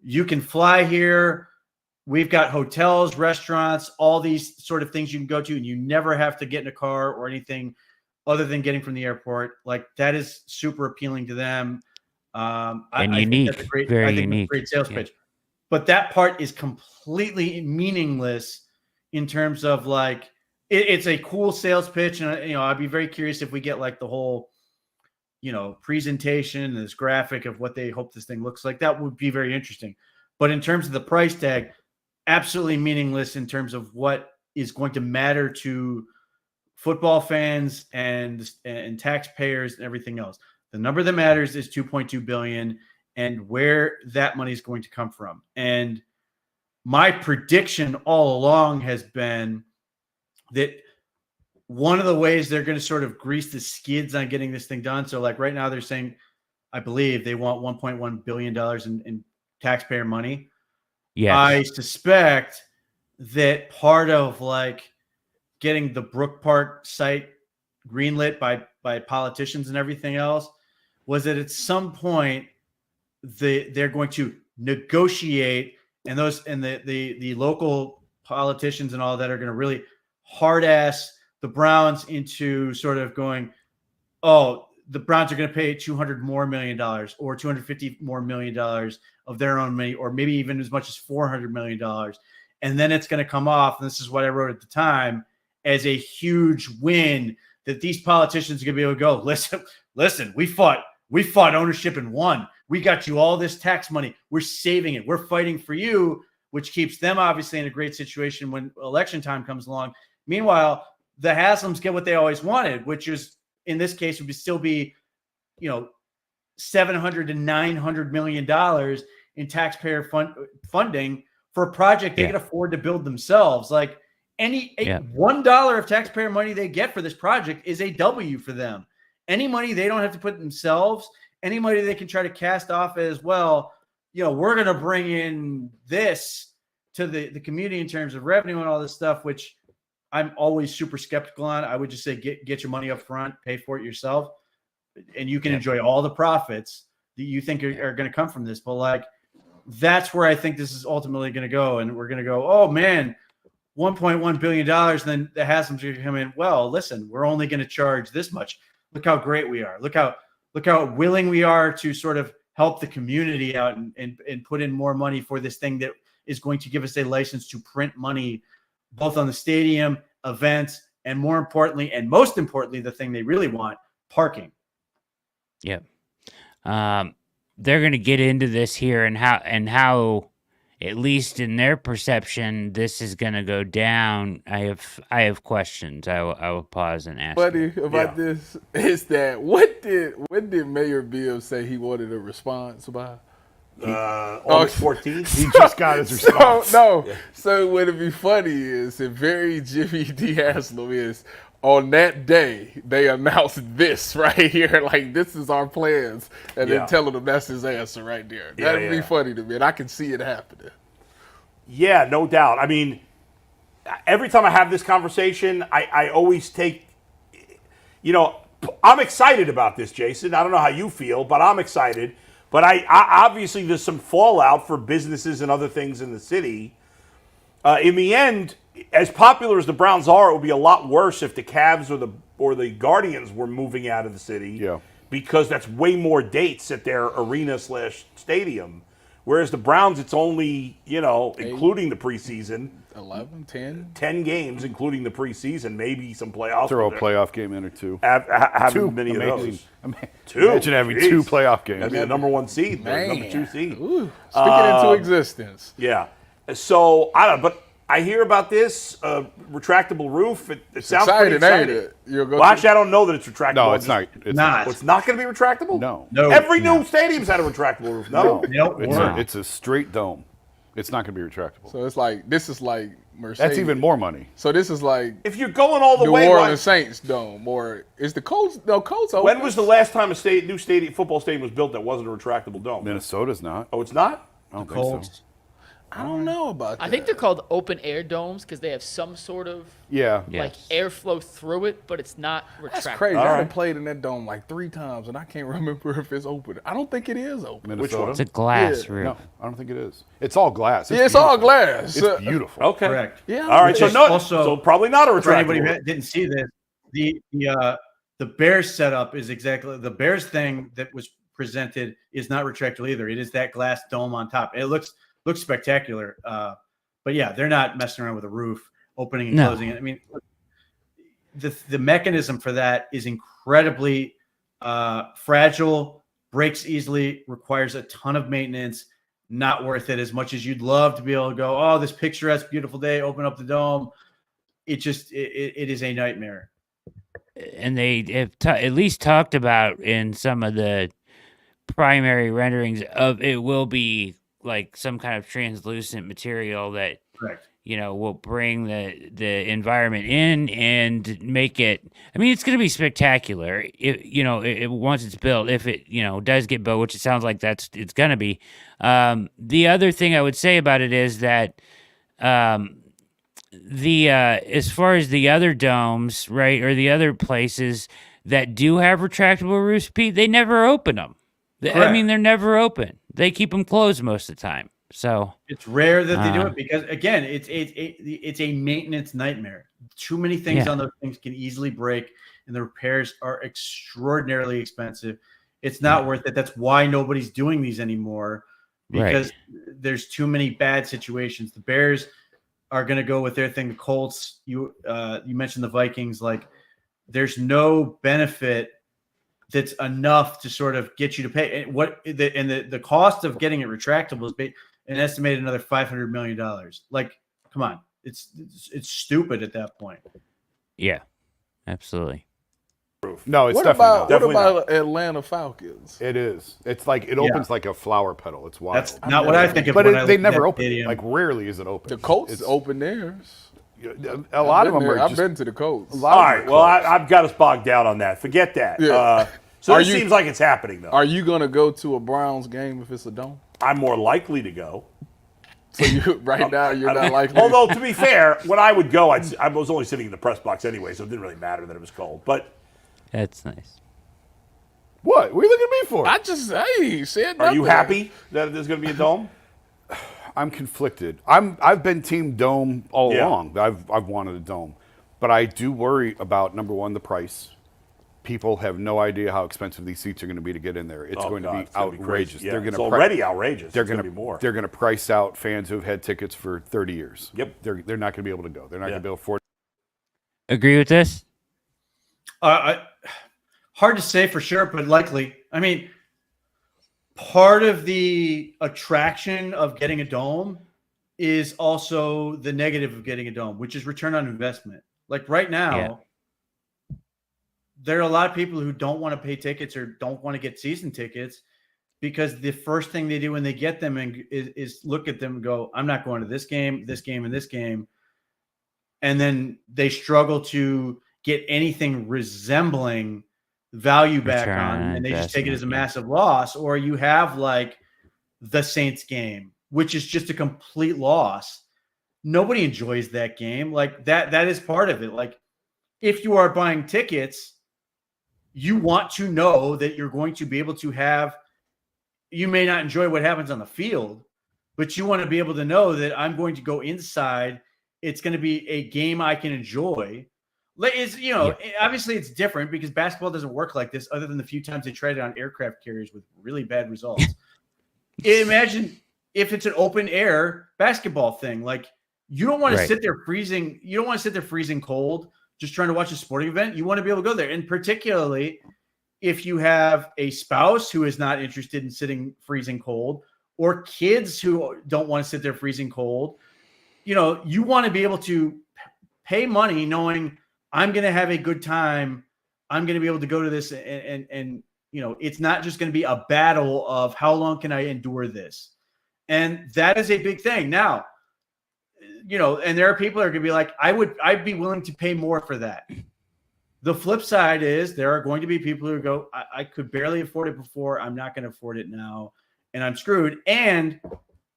[SPEAKER 2] you can fly here. We've got hotels, restaurants, all these sort of things you can go to, and you never have to get in a car or anything other than getting from the airport. Like that is super appealing to them.
[SPEAKER 1] And
[SPEAKER 2] I
[SPEAKER 1] unique,
[SPEAKER 2] think that's a great,
[SPEAKER 1] very
[SPEAKER 2] I think
[SPEAKER 1] unique.
[SPEAKER 2] That's a great sales pitch. But that part is completely meaningless in terms of like it's a cool sales pitch, and I'd be very curious if we get like the whole, presentation and this graphic of what they hope this thing looks like. That would be very interesting. But in terms of the price tag, absolutely meaningless in terms of what is going to matter to football fans and taxpayers and everything else. The number that matters is $2.2 billion. And where that money is going to come from. And my prediction all along has been that one of the ways they're going to sort of grease the skids on getting this thing done. So like right now they're saying, I believe they want $1.1 billion in taxpayer money.
[SPEAKER 1] Yes.
[SPEAKER 2] I suspect that part of like getting the Brook Park site greenlit by politicians and everything else was that at some point they're going to negotiate, and the local politicians and all that are going to really hard ass the Browns into sort of going, oh, the Browns are going to pay $200 million or $250 million of their own money, or maybe even as much as $400 million. And then it's going to come off, and this is what I wrote at the time, as a huge win that these politicians are going to be able to go, listen, we fought ownership and won. We got you all this tax money. We're saving it. We're fighting for you, which keeps them obviously in a great situation when election time comes along. Meanwhile, the Haslams get what they always wanted, which is in this case would still be, $700 to $900 million in taxpayer funding for a project they can afford to build themselves. Like $1 of taxpayer money they get for this project is a W for them. Any money they don't have to put themselves, any money they can try to cast off as well, we're going to bring in this to the community in terms of revenue and all this stuff, which I'm always super skeptical on. I would just say get your money up front, pay for it yourself, and you can enjoy all the profits that you think are going to come from this. But like, that's where I think this is ultimately going to go. And we're going to go, oh man, $1.1 billion. And then the Haslams are going to come in. Well, listen, we're only going to charge this much. Look how great we are. Look how willing we are to sort of help the community out and put in more money for this thing that is going to give us a license to print money, both on the stadium, events, and more importantly, and most importantly, the thing they really want, parking.
[SPEAKER 1] Yeah. they're going to get into this here and how, at least in their perception, this is going to go down. I have questions. I will pause and ask.
[SPEAKER 12] Funny about this is that when did Mayor Bill say he wanted a response by?
[SPEAKER 10] August 14th.
[SPEAKER 11] He just got his response.
[SPEAKER 12] So what would be funny is, and very Jimmy D. Haslam is, on that day, they announced this right here, like, this is our plans, and then telling them that's his answer right there. That'd be funny to me, and I can see it happening.
[SPEAKER 10] Yeah, no doubt. I mean, every time I have this conversation, I always take, I'm excited about this, Jason. I don't know how you feel, but I'm excited. But I obviously there's some fallout for businesses and other things in the city. In the end, as popular as the Browns are, it would be a lot worse if the Cavs or the Guardians were moving out of the city.
[SPEAKER 11] Yeah.
[SPEAKER 10] Because that's way more dates at their arena/stadium. Whereas the Browns, it's only, including the preseason,
[SPEAKER 12] 11, 10?
[SPEAKER 10] 10 games, including the preseason, maybe some playoffs.
[SPEAKER 11] Throw a playoff game in or two.
[SPEAKER 10] Having many of those.
[SPEAKER 11] Imagine having 2 playoff games.
[SPEAKER 10] That'd be the number 1 seed, the number 2 seed.
[SPEAKER 12] Ooh, stick it into existence.
[SPEAKER 10] Yeah. So, I don't know, but I hear about this retractable roof. It sounds pretty exciting.
[SPEAKER 12] Ain't it?
[SPEAKER 10] Well, actually, I don't know that it's retractable.
[SPEAKER 11] No, it's not.
[SPEAKER 2] It's not.
[SPEAKER 10] It's not going to be retractable?
[SPEAKER 11] No.
[SPEAKER 10] Every new stadium's had a retractable roof. No.
[SPEAKER 11] It's a straight dome. It's not going to be retractable.
[SPEAKER 12] So it's like, this is like Mercedes.
[SPEAKER 11] That's even more money.
[SPEAKER 12] So this is like,
[SPEAKER 10] if you're going all the
[SPEAKER 12] New
[SPEAKER 10] way,
[SPEAKER 12] Orleans Saints dome, or is the Colts? No, Colts.
[SPEAKER 10] When was the last time a new football stadium was built that wasn't a retractable dome?
[SPEAKER 11] Minnesota's not.
[SPEAKER 10] Oh, it's not?
[SPEAKER 11] I don't think so.
[SPEAKER 12] I don't know about that.
[SPEAKER 8] I think they're called open air domes because they have some sort of like airflow through it, but it's not retractable.
[SPEAKER 12] That's crazy. I've played in that dome like 3 times, and I can't remember if it's open. I don't think it is open.
[SPEAKER 11] Minnesota?
[SPEAKER 10] Which one?
[SPEAKER 1] It's a glass roof.
[SPEAKER 11] No, I don't think it is. It's all glass.
[SPEAKER 12] It's all glass.
[SPEAKER 11] It's beautiful.
[SPEAKER 10] Okay.
[SPEAKER 2] Correct.
[SPEAKER 12] Yeah.
[SPEAKER 10] All right. So probably not a retractable.
[SPEAKER 2] For anybody who didn't see this, the Bears setup is exactly the Bears thing that was presented is not retractable either. It is that glass dome on top. It looks spectacular. But yeah, they're not messing around with a roof, opening and closing it. I mean, the mechanism for that is incredibly fragile, breaks easily, requires a ton of maintenance, not worth it as much as you'd love to be able to go, oh, this picturesque, beautiful day, open up the dome. It is a nightmare.
[SPEAKER 1] And they have at least talked about in some of the primary renderings of it will be like some kind of translucent material that will bring the environment in and make it. I mean, it's going to be spectacular. Once it's built, if it does get built, which it sounds like it's going to be. The other thing I would say about it is that as far as the other domes, right, or the other places that do have retractable roofs, Pete, they never open them. I mean, they're never open. They keep them closed most of the time. So
[SPEAKER 2] it's rare that they do it because, again, it's a maintenance nightmare. Too many things on those things can easily break, and the repairs are extraordinarily expensive. It's not worth it. That's why nobody's doing these anymore, because there's too many bad situations. The Bears are going to go with their thing. The Colts, you mentioned the Vikings. Like, there's no benefit that's enough to sort of get you to pay. And the cost of getting it retractable is an estimated another $500 million. Like, come on, it's stupid at that point.
[SPEAKER 1] Yeah, absolutely.
[SPEAKER 11] No, it's definitely
[SPEAKER 12] not. What about Atlanta Falcons?
[SPEAKER 11] It is. It's like it opens like a flower petal. It's wild.
[SPEAKER 2] That's not what I think of.
[SPEAKER 11] But they never open. Like, rarely is it open.
[SPEAKER 12] The Colts open theirs.
[SPEAKER 11] A lot of them are.
[SPEAKER 12] I've been to the Colts.
[SPEAKER 10] All right. Well, I've got us bogged down on that. Forget that.
[SPEAKER 12] Yeah.
[SPEAKER 10] So it seems like it's happening, though.
[SPEAKER 12] Are you going to go to a Browns game if it's a dome?
[SPEAKER 10] I'm more likely to go.
[SPEAKER 12] So now you're not likely.
[SPEAKER 10] Although, to be fair, when I would go, I was only sitting in the press box anyway, so it didn't really matter that it was cold. But
[SPEAKER 1] that's nice.
[SPEAKER 11] What? What are you looking at me for?
[SPEAKER 12] I just said nothing.
[SPEAKER 10] Are you happy that there's going to be a dome?
[SPEAKER 11] I'm conflicted. I've been team dome all along. I've wanted a dome, but I do worry about, number one, the price. People have no idea how expensive these seats are going to be to get in there. It's going to be outrageous.
[SPEAKER 10] It's already outrageous.
[SPEAKER 11] They're going
[SPEAKER 10] to be more.
[SPEAKER 11] They're going to price out fans who've had tickets for 30 years.
[SPEAKER 10] Yep.
[SPEAKER 11] They're not going to be able to go. They're not going to be able to afford.
[SPEAKER 1] Agree with this?
[SPEAKER 2] Hard to say for sure, but likely. I mean, part of the attraction of getting a dome is also the negative of getting a dome, which is return on investment. Like right now, there are a lot of people who don't want to pay tickets or don't want to get season tickets because the first thing they do when they get them is look at them and go, I'm not going to this game, and this game. And then they struggle to get anything resembling value back on them, and they just take it as a massive loss. Or you have like the Saints game, which is just a complete loss. Nobody enjoys that game. Like that is part of it. Like if you are buying tickets, you want to know that you're going to be able to have, you may not enjoy what happens on the field, but you want to be able to know that I'm going to go inside. It's going to be a game I can enjoy. Obviously it's different because basketball doesn't work like this other than the few times they tried it on aircraft carriers with really bad results. Imagine if it's an open air basketball thing. Like you don't want to sit there freezing. You don't want to sit there freezing cold just trying to watch a sporting event. You want to be able to go there. And particularly if you have a spouse who is not interested in sitting freezing cold or kids who don't want to sit there freezing cold, you want to be able to pay money knowing I'm going to have a good time. I'm going to be able to go to this and it's not just going to be a battle of how long can I endure this? And that is a big thing. Now, and there are people that are going to be like, I'd be willing to pay more for that. The flip side is there are going to be people who go, I could barely afford it before. I'm not going to afford it now. And I'm screwed. And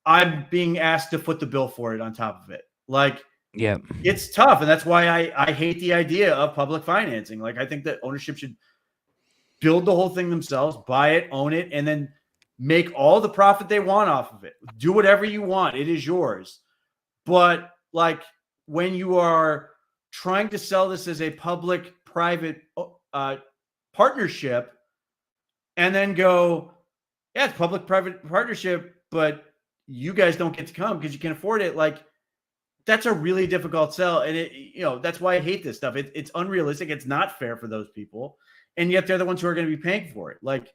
[SPEAKER 2] I'm being asked to foot the bill for it on top of it. Like, it's tough. And that's why I hate the idea of public financing. Like, I think that ownership should build the whole thing themselves, buy it, own it, and then make all the profit they want off of it. Do whatever you want. It is yours. But like when you are trying to sell this as a public-private partnership and then go, yeah, it's public-private partnership, but you guys don't get to come because you can't afford it. Like that's a really difficult sell. And that's why I hate this stuff. It's unrealistic. It's not fair for those people. And yet they're the ones who are going to be paying for it. Like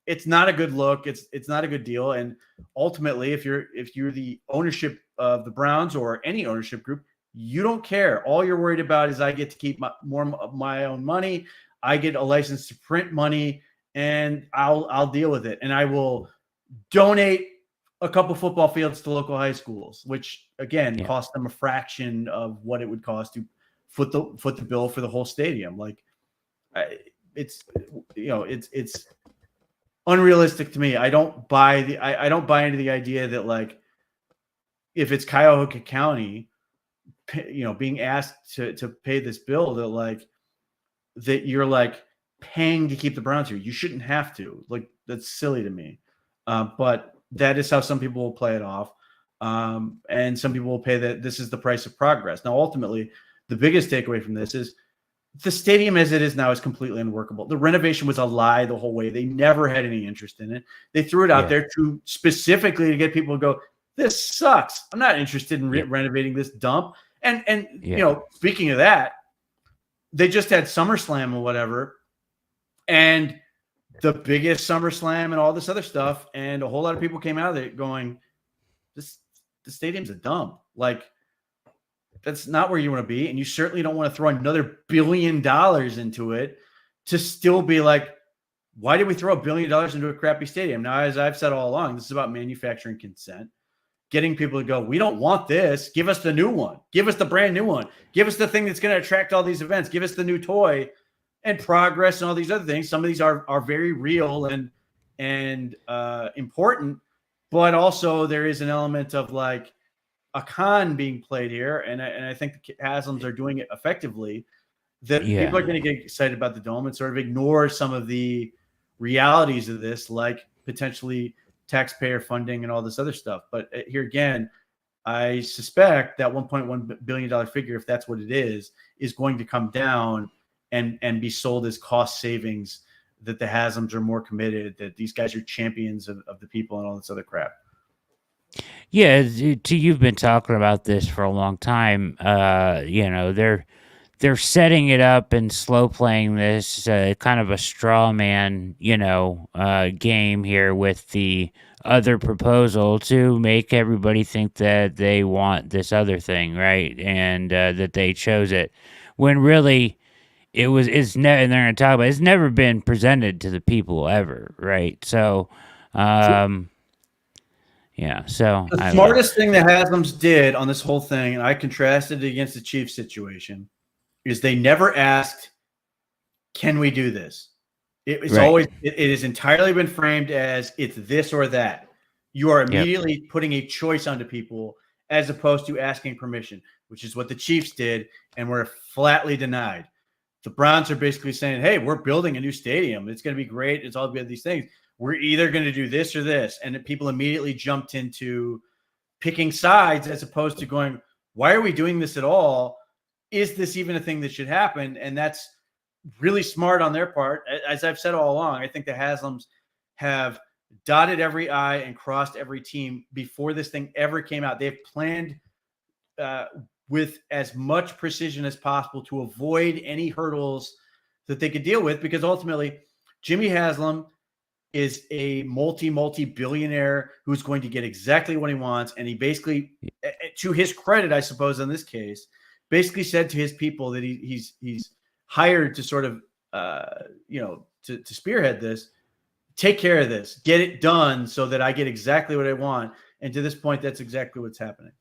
[SPEAKER 2] it's not a good look. It's not a good deal. And ultimately, if you're the ownership of the Browns or any ownership group, you don't care. All you're worried about is I get to keep more of my own money. I get a license to print money, and I'll deal with it. And I will donate a couple football fields to local high schools, which again cost them a fraction of what it would cost to foot the bill for the whole stadium. Like it's unrealistic to me. I don't buy into the idea that like if it's Cuyahoga County, being asked to pay this bill that you're like paying to keep the Browns here. You shouldn't have to. Like that's silly to me. But that is how some people will play it off. And some people will pay that this is the price of progress. Now, ultimately, the biggest takeaway from this is the stadium as it is now is completely unworkable. The renovation was a lie the whole way. They never had any interest in it. They threw it out there specifically to get people to go, this sucks. I'm not interested in renovating this dump. And speaking of that, they just had SummerSlam or whatever. And the biggest SummerSlam and all this other stuff. And a whole lot of people came out of it going, the stadium's a dump. Like, that's not where you want to be. And you certainly don't want to throw another $1 billion into it to still be like, why did we throw $1 billion into a crappy stadium? Now, as I've said all along, this is about manufacturing consent, getting people to go, we don't want this. Give us the new one. Give us the brand new one. Give us the thing that's going to attract all these events. Give us the new toy and progress and all these other things. Some of these are very real and important, but also there is an element of like a con being played here. And I think the Haslam's are doing it effectively, that people are going to get excited about the dome and sort of ignore some of the realities of this, like potentially taxpayer funding and all this other stuff. But here again, I suspect that $1.1 billion figure, if that's what it is going to come down and be sold as cost savings, that the Haslams are more committed, that these guys are champions of the people and all this other crap. Yeah,
[SPEAKER 1] you've been talking about this for a long time. They're they're setting it up and slow playing this kind of a straw man, game here with the other proposal to make everybody think that they want this other thing, right? And that they chose it when really and they're going to talk about it's never been presented to the people ever, right? So, yeah. So
[SPEAKER 2] the smartest thing the Haslams did on this whole thing, and I contrasted it against the Chiefs situation, is they never asked, "Can we do this?" It's always it has entirely been framed as it's this or that. You are immediately putting a choice onto people as opposed to asking permission, which is what the Chiefs did and were flatly denied. The Browns are basically saying, "Hey, we're building a new stadium. It's going to be great. It's all going to be these things. We're either going to do this or this," and people immediately jumped into picking sides as opposed to going, "Why are we doing this at all? Is this even a thing that should happen?" And that's really smart on their part. As I've said all along, I think the Haslams have dotted every I and crossed every T before this thing ever came out. They've planned with as much precision as possible to avoid any hurdles that they could deal with, because ultimately Jimmy Haslam is a multi-billionaire who's going to get exactly what he wants. And he basically, to his credit, I suppose, in this case, basically said to his people that he's hired to sort of, to spearhead this, take care of this, get it done so that I get exactly what I want. And to this point, that's exactly what's happening.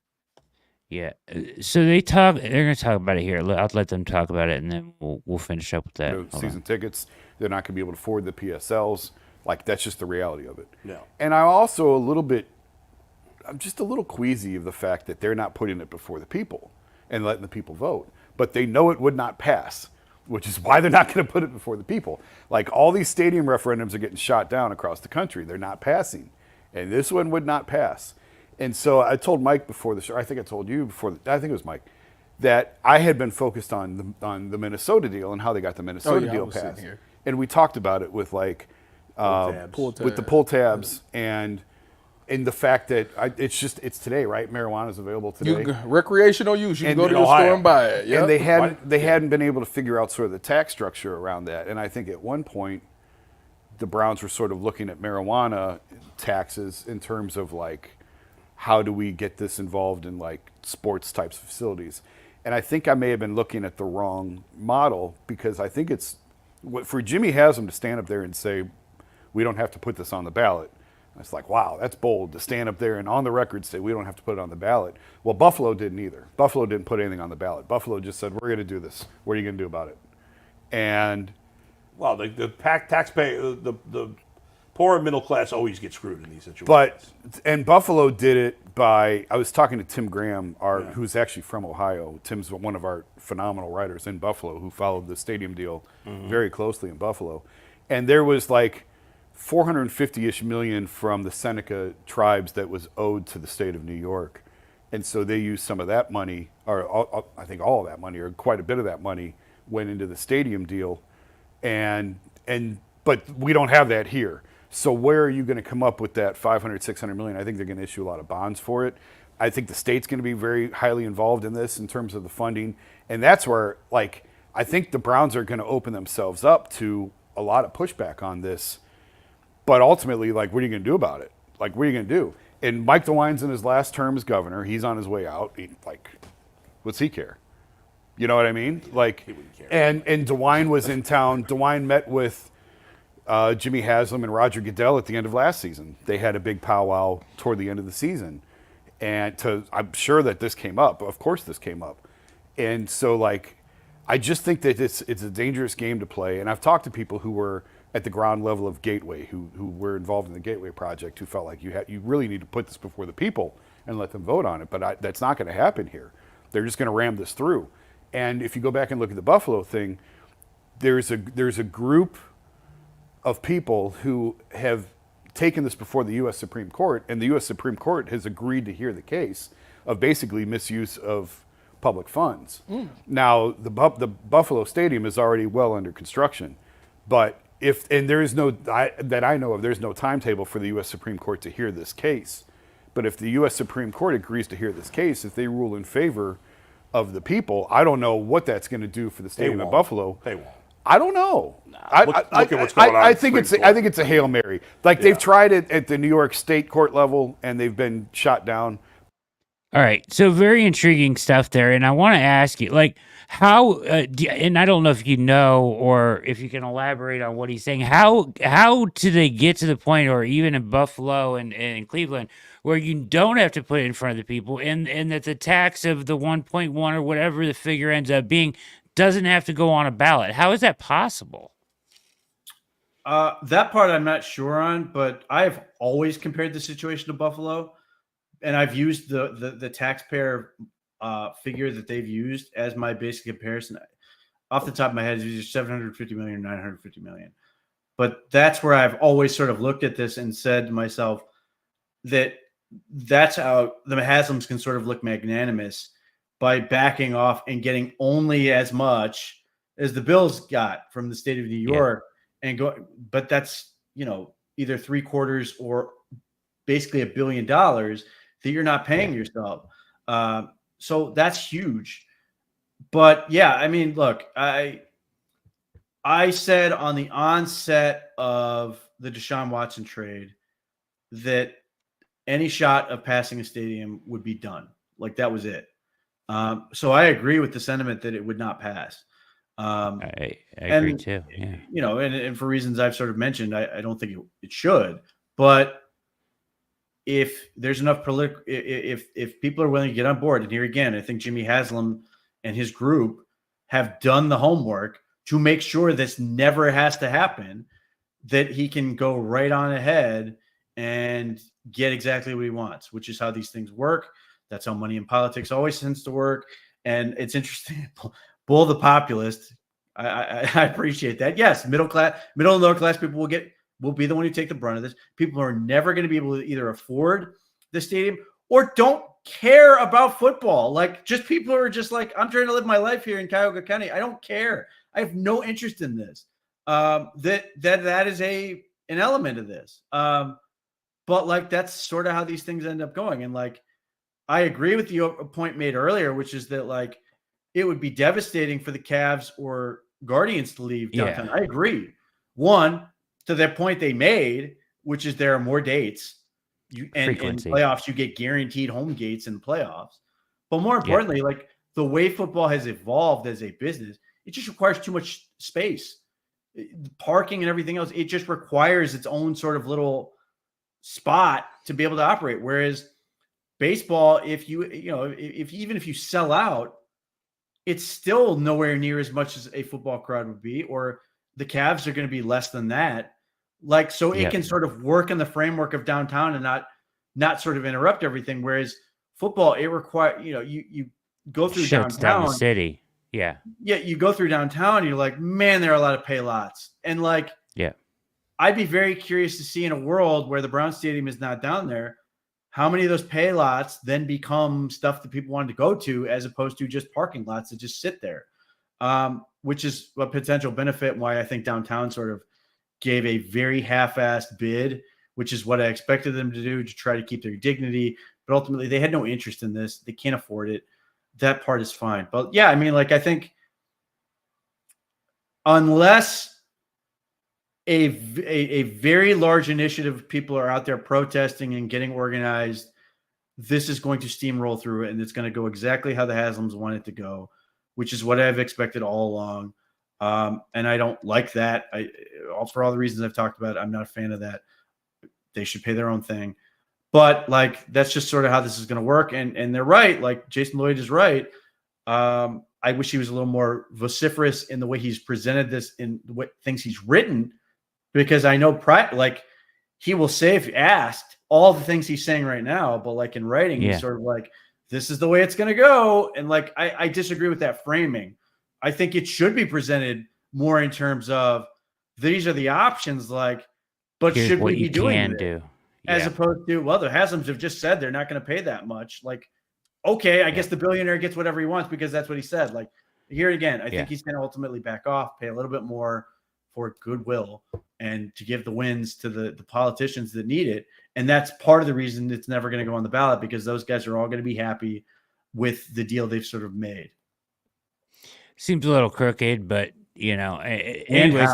[SPEAKER 1] Yeah. So they're going to talk about it here. I'll let them talk about it, and then we'll finish up with that.
[SPEAKER 11] Season tickets, they're not going to be able to afford the PSLs. Like, that's just the reality of it.
[SPEAKER 10] Yeah.
[SPEAKER 11] And I'm just a little queasy of the fact that they're not putting it before the people and letting the people vote. But they know it would not pass, which is why they're not going to put it before the people. Like, all these stadium referendums are getting shot down across the country. They're not passing. And this one would not pass. And so I told Mike before the show, I think I told you before, I think it was Mike, that I had been focused on the Minnesota deal and how they got the Minnesota deal passed. And we talked about it with like, with the pull tabs and the fact that it's today, right? Marijuana is available today.
[SPEAKER 12] Recreational use. You can go to the store and buy it. Yep.
[SPEAKER 11] And they hadn't been able to figure out sort of the tax structure around that. And I think at one point, the Browns were sort of looking at marijuana taxes in terms of like, how do we get this involved in like sports types of facilities? And I think I may have been looking at the wrong model, because I think it's for Jimmy Haslam to stand up there and say, we don't have to put this on the ballot. It's like, wow, that's bold to stand up there and on the record say we don't have to put it on the ballot. Well, Buffalo didn't either. Buffalo didn't put anything on the ballot. Buffalo just said, we're going to do this. What are you going to do about it? And
[SPEAKER 10] well, the taxpayer, the poor and middle class always get screwed in these situations.
[SPEAKER 11] And Buffalo did it by, I was talking to Tim Graham, who's actually from Ohio. Tim's one of our phenomenal writers in Buffalo who followed the stadium deal very closely in Buffalo. And there was like $450-ish million from the Seneca tribes that was owed to the state of New York. And so they used some of that money, or I think all of that money, or quite a bit of that money went into the stadium deal. But we don't have that here. So where are you going to come up with that $500-600 million? I think they're going to issue a lot of bonds for it. I think the state's going to be very highly involved in this in terms of the funding. And that's where, like, I think the Browns are going to open themselves up to a lot of pushback on this. But ultimately, like, what are you going to do about it? Like, what are you going to do? And Mike DeWine's in his last term as governor. He's on his way out. What's he care? You know what I mean? Like, he wouldn't care. And DeWine was in town. DeWine met with Jimmy Haslam and Roger Goodell at the end of last season. They had a big powwow toward the end of the season. And I'm sure that this came up. Of course this came up. And so, like, I just think that it's a dangerous game to play. And I've talked to people who were at the ground level of Gateway, who were involved in the Gateway project, who felt like you really need to put this before the people and let them vote on it. But that's not going to happen here. They're just going to ram this through. And if you go back and look at the Buffalo thing, there's a group of people who have taken this before the U.S. Supreme Court, and the U.S. Supreme Court has agreed to hear the case of basically misuse of public funds. Now, the Buffalo Stadium is already well under construction, but there's no timetable for the U.S. Supreme Court to hear this case. But if the U.S. Supreme Court agrees to hear this case, if they rule in favor of the people. I don't know what that's going to do for the stadium in
[SPEAKER 10] won't.
[SPEAKER 11] Buffalo.
[SPEAKER 10] They won't.
[SPEAKER 11] I don't know.
[SPEAKER 10] Look at what's going on.
[SPEAKER 11] I think it's a Hail Mary. Like they've tried it at the New York State court level and they've been shot down.
[SPEAKER 1] All right, so very intriguing stuff there, and I want to ask you, like, how? And I don't know if you know or if you can elaborate on what he's saying. How do they get to the point, or even in Buffalo and in Cleveland, where you don't have to put it in front of the people, and that the tax of the 1.1 or whatever the figure ends up being doesn't have to go on a ballot? How is that possible?
[SPEAKER 2] That part I'm not sure on, but I've always compared the situation to Buffalo. And I've used the taxpayer figure that they've used as my basic comparison. Off the top of my head, it's either 750 million or 950 million. But that's where I've always sort of looked at this and said to myself that that's how the Haslam's can sort of look magnanimous by backing off and getting only as much as the Bills got from the state of New York and go. But that's, either 3/4 or basically $1 billion that you're not paying yourself. So that's huge. But yeah, I mean, look, I said on the onset of the Deshaun Watson trade that any shot of passing a stadium would be done. Like that was it. So I agree with the sentiment that it would not pass.
[SPEAKER 1] I agree too. Yeah.
[SPEAKER 2] And for reasons I've sort of mentioned, I don't think it should. But if there's enough political, if people are willing to get on board, and here again, I think Jimmy Haslam and his group have done the homework to make sure this never has to happen, that he can go right on ahead and get exactly what he wants, which is how these things work. That's how money in politics always tends to work. And it's interesting. Bull the populist. I appreciate that. Yes, middle and lower class people will be the one who take the brunt of this. People are never going to be able to either afford the stadium or don't care about football. Like just people who are just like, I'm trying to live my life here in Cuyahoga County. I don't care. I have no interest in this. That is an element of this. But like, that's sort of how these things end up going. And like, I agree with the point made earlier, which is that like, it would be devastating for the Cavs or Guardians to leave downtown. I agree. One, to that point they made, which is there are more dates. And in playoffs, you get guaranteed home gates in playoffs. But more importantly, like the way football has evolved as a business, it just requires too much space. Parking and everything else, it just requires its own sort of little spot to be able to operate. Whereas baseball, if you sell out, it's still nowhere near as much as a football crowd would be, or the Cavs are going to be less than that. Like, so it can sort of work in the framework of downtown and not sort of interrupt everything. Whereas football, it requires, you go through
[SPEAKER 1] Shuts
[SPEAKER 2] downtown.
[SPEAKER 1] down the city. Yeah.
[SPEAKER 2] Yeah. You go through downtown and you're like, man, there are a lot of pay lots. And like, I'd be very curious to see in a world where the Brown Stadium is not down there, how many of those pay lots then become stuff that people wanted to go to as opposed to just parking lots that just sit there, which is a potential benefit and why I think downtown sort of gave a very half-assed bid, which is what I expected them to do to try to keep their dignity. But ultimately, they had no interest in this. They can't afford it. That part is fine. But yeah, I mean, like, I think unless a very large initiative of people are out there protesting and getting organized, this is going to steamroll through it, and it's going to go exactly how the Haslams want it to go, which is what I've expected all along. And I don't like that. For all the reasons I've talked about, I'm not a fan of that. They should pay their own thing. But like, that's just sort of how this is going to work. And they're right. Like Jason Lloyd is right. I wish he was a little more vociferous in the way he's presented this in what things he's written, because I know like he will say, if asked, all the things he's saying right now, but like in writing, he's sort of like, this is the way it's going to go. And like, I disagree with that framing. I think it should be presented more in terms of these are the options, like, but
[SPEAKER 1] Here's
[SPEAKER 2] should
[SPEAKER 1] what
[SPEAKER 2] we be
[SPEAKER 1] you
[SPEAKER 2] doing
[SPEAKER 1] can
[SPEAKER 2] this?
[SPEAKER 1] do.
[SPEAKER 2] As opposed to, well, the Haslams have just said they're not going to pay that much. Like, okay, I guess the billionaire gets whatever he wants because that's what he said. Like, here again, I think he's going to ultimately back off, pay a little bit more for goodwill and to give the wins to the politicians that need it. And that's part of the reason it's never going to go on the ballot, because those guys are all going to be happy with the deal they've sort of made.
[SPEAKER 1] Seems a little crooked, but anyways,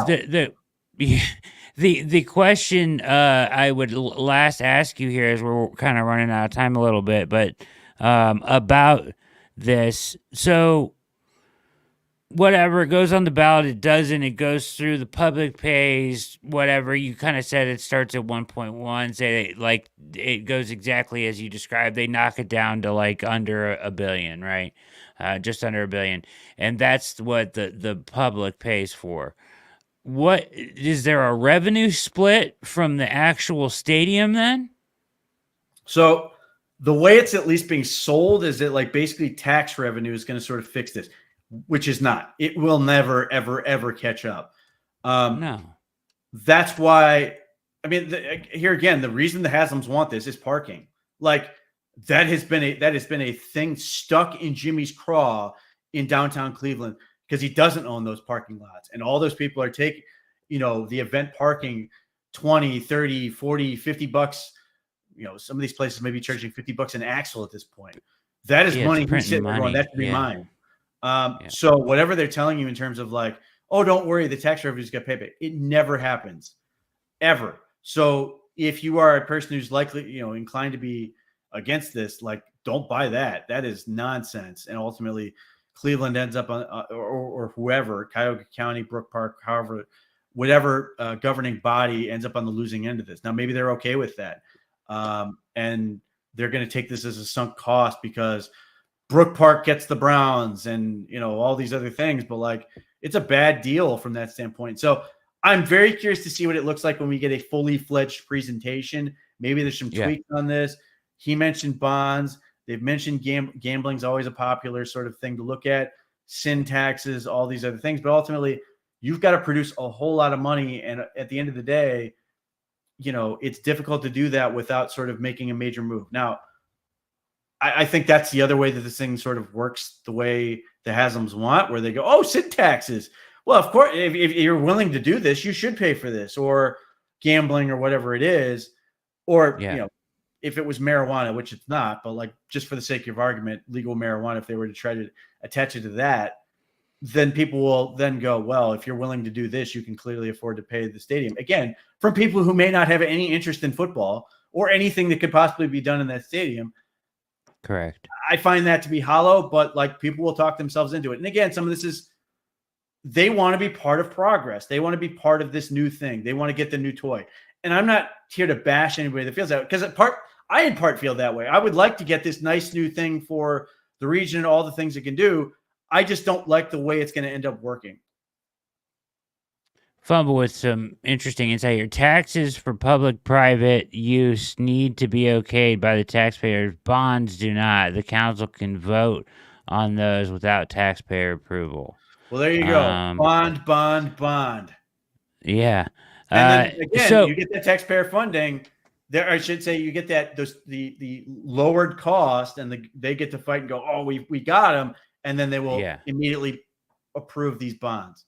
[SPEAKER 1] the question I would last ask you here, as we're kind of running out of time a little bit, but about this. So whatever, it goes on the ballot, it doesn't, it goes through, the public pays, whatever. You kind of said it starts at 1.1, say like it goes exactly as you described. They knock it down to like under $1 billion, right? Just under $1 billion. And that's what the public pays for. What is there a revenue split from the actual stadium then?
[SPEAKER 2] So the way it's at least being sold is that like basically tax revenue is going to sort of fix this, which is not. It will never, ever, ever catch up.
[SPEAKER 1] No.
[SPEAKER 2] That's why. I mean, here again, the reason the Haslams want this is parking. Like that has been a thing stuck in Jimmy's craw in downtown Cleveland, because he doesn't own those parking lots. And all those people are taking, the event parking 20, 30, 40, $50. Some of these places may be charging $50 an axle at this point. That is money he's sitting there going, that should be mine. So whatever they're telling you in terms of like, oh, don't worry, the tax revenues get paid back, it never happens, ever. So if you are a person who's likely, inclined to be against this, like, don't buy that. That is nonsense. And ultimately, Cleveland ends up on, or whoever, Cuyahoga County, Brook Park, however, whatever governing body ends up on the losing end of this. Now, maybe they're okay with that. And they're going to take this as a sunk cost because Brook Park gets the Browns and, all these other things. But, like, it's a bad deal from that standpoint. So I'm very curious to see what it looks like when we get a fully fledged presentation. Maybe there's some tweaks on this. He mentioned bonds. They've mentioned gambling is always a popular sort of thing to look at, sin taxes, all these other things. But ultimately, you've got to produce a whole lot of money. And at the end of the day, it's difficult to do that without sort of making a major move. Now, I think that's the other way that this thing sort of works the way the Haslams want, where they go, oh, sin taxes. Well, of course, if you're willing to do this, you should pay for this, or gambling or whatever it is. Or, if it was marijuana, which it's not, but like just for the sake of argument, legal marijuana, if they were to try to attach it to that, then people will then go, well, if you're willing to do this, you can clearly afford to pay the stadium. Again, from people who may not have any interest in football or anything that could possibly be done in that stadium.
[SPEAKER 1] Correct.
[SPEAKER 2] I find that to be hollow, but like people will talk themselves into it. And again, some of this is, they want to be part of progress. They want to be part of this new thing. They want to get the new toy. And I'm not here to bash anybody that feels that way, because I in part feel that way. I would like to get this nice new thing for the region and all the things it can do. I just don't like the way it's going to end up working.
[SPEAKER 1] Fumble with some interesting insight here. Taxes for public-private use need to be okayed by the taxpayers. Bonds do not. The council can vote on those without taxpayer approval.
[SPEAKER 2] Well, there you go. Bond.
[SPEAKER 1] Yeah.
[SPEAKER 2] And then again, you get that taxpayer funding. There, I should say, you get that the lowered cost, and they get to fight and go, oh, we got them, and then they will immediately approve these bonds.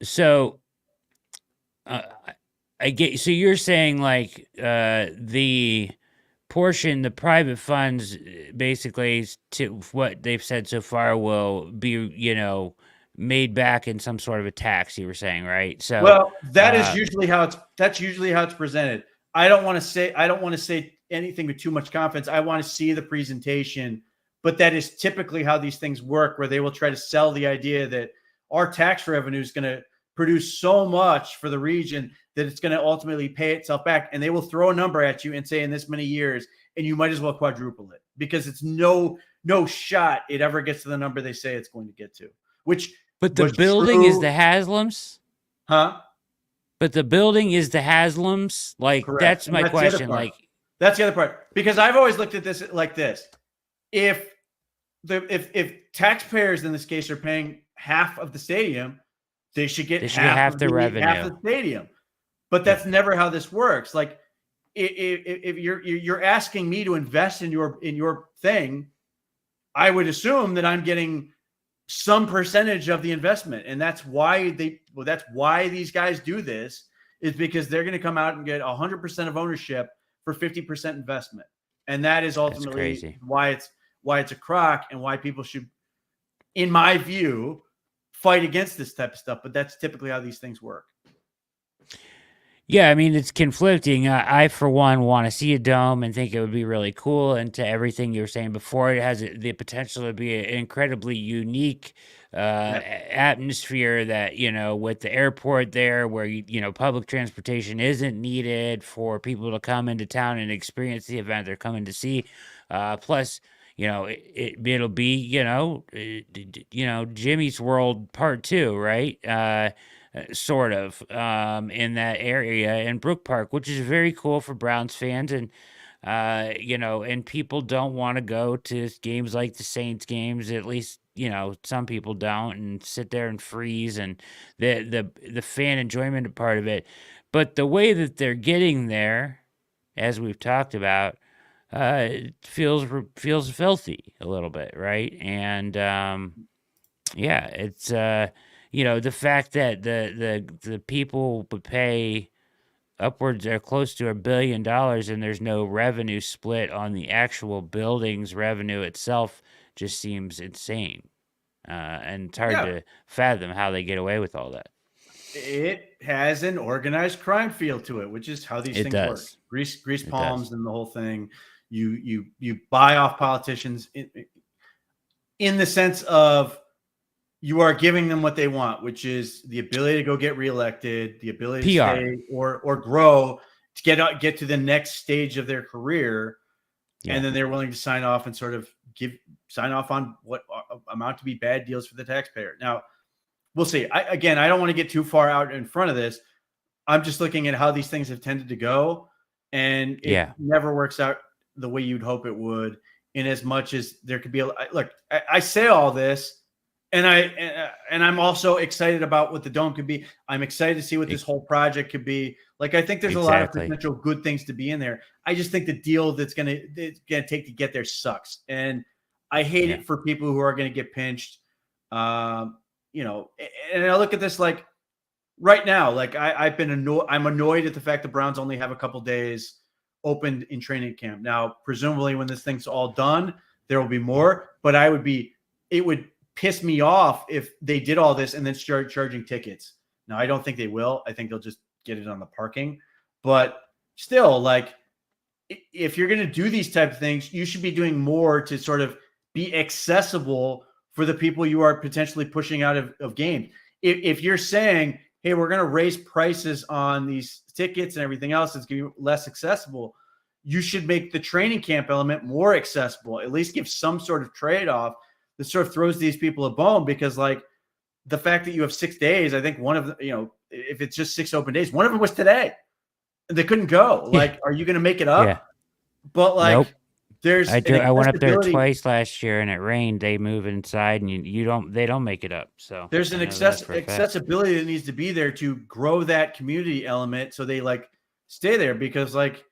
[SPEAKER 1] So, I get. So you're saying like the portion, the private funds, basically to what they've said so far will be, made back in some sort of a tax. You were saying, right? So,
[SPEAKER 2] well, that's usually how it's presented. I don't want to say anything with too much confidence. I want to see the presentation, but that is typically how these things work, where they will try to sell the idea that our tax revenue is going to produce so much for the region that it's going to ultimately pay itself back. And they will throw a number at you and say in this many years, and you might as well quadruple it, because it's no shot it ever gets to the number they say it's going to get to.
[SPEAKER 1] But the building is the Haslams?
[SPEAKER 2] Huh?
[SPEAKER 1] But the building is the Haslams? Like, correct. That's my question. Like,
[SPEAKER 2] that's the other part. Because I've always looked at this like this. If taxpayers in this case are paying half of the stadium, they should get half the revenue, half of the stadium. But that's never how this works. Like, if you're asking me to invest in your thing, I would assume that I'm getting some percentage of the investment. And that's why these guys do this, is because they're going to come out and get 100% of ownership for 50% investment. And that is ultimately why why it's a crock and why people should, in my view, fight against this type of stuff. But that's typically how these things work.
[SPEAKER 1] Yeah, I mean, it's conflicting. I for one, want to see a dome and think it would be really cool. And to everything you were saying before, it has the potential to be an incredibly unique atmosphere that, with the airport there where, public transportation isn't needed for people to come into town and experience the event they're coming to see. Plus, it'll be, Jimmy's World Part 2, right? Sort of in that area in Brook Park, which is very cool for Browns fans. And, and people don't want to go to games like the Saints games, at least, some people don't, and sit there and freeze and the fan enjoyment part of it. But the way that they're getting there, as we've talked about, it feels filthy a little bit, right? And yeah, it's the fact that the people would pay upwards or close to $1 billion and there's no revenue split on the actual building's revenue itself just seems insane. And it's hard to fathom how they get away with all that.
[SPEAKER 2] It has an organized crime feel to it, which is how these things work. Grease palms and the whole thing. You buy off politicians in the sense of you are giving them what they want, which is the ability to go get reelected, the ability to stay or grow to get to the next stage of their career. Yeah. And then they're willing to sign off and sort of sign off on what amount to be bad deals for the taxpayer. Now, we'll see. I don't want to get too far out in front of this. I'm just looking at how these things have tended to go, and it never works out the way you'd hope it would. In as much as there could be I say all this. And I'm also excited about what the dome could be. I'm excited to see what this whole project could be. Like, I think there's a lot of potential good things to be in there. I just think the deal that's gonna take to get there sucks, and I hate it for people who are gonna get pinched. And I look at this like right now, like I'm annoyed at the fact the Browns only have a couple days opened in training camp. Now, presumably, when this thing's all done, there will be more. But it would piss me off if they did all this and then start charging tickets. Now, I don't think they will. I think they'll just get it on the parking. But still, like, if you're going to do these type of things, you should be doing more to sort of be accessible for the people you are potentially pushing out of games. If you're saying, hey, we're going to raise prices on these tickets and everything else, it's going to be less accessible, you should make the training camp element more accessible, at least give some sort of trade-off that sort of throws these people a bone, because like the fact that you have 6 days, I think one of the, if it's just 6 open days, one of them was today. They couldn't go. Like, are you going to make it up? Yeah. But like, nope.
[SPEAKER 1] I went up there twice last year and it rained. They move inside and they don't make it up. So
[SPEAKER 2] there's an accessibility that needs to be there to grow that community element. So they like stay there, because like,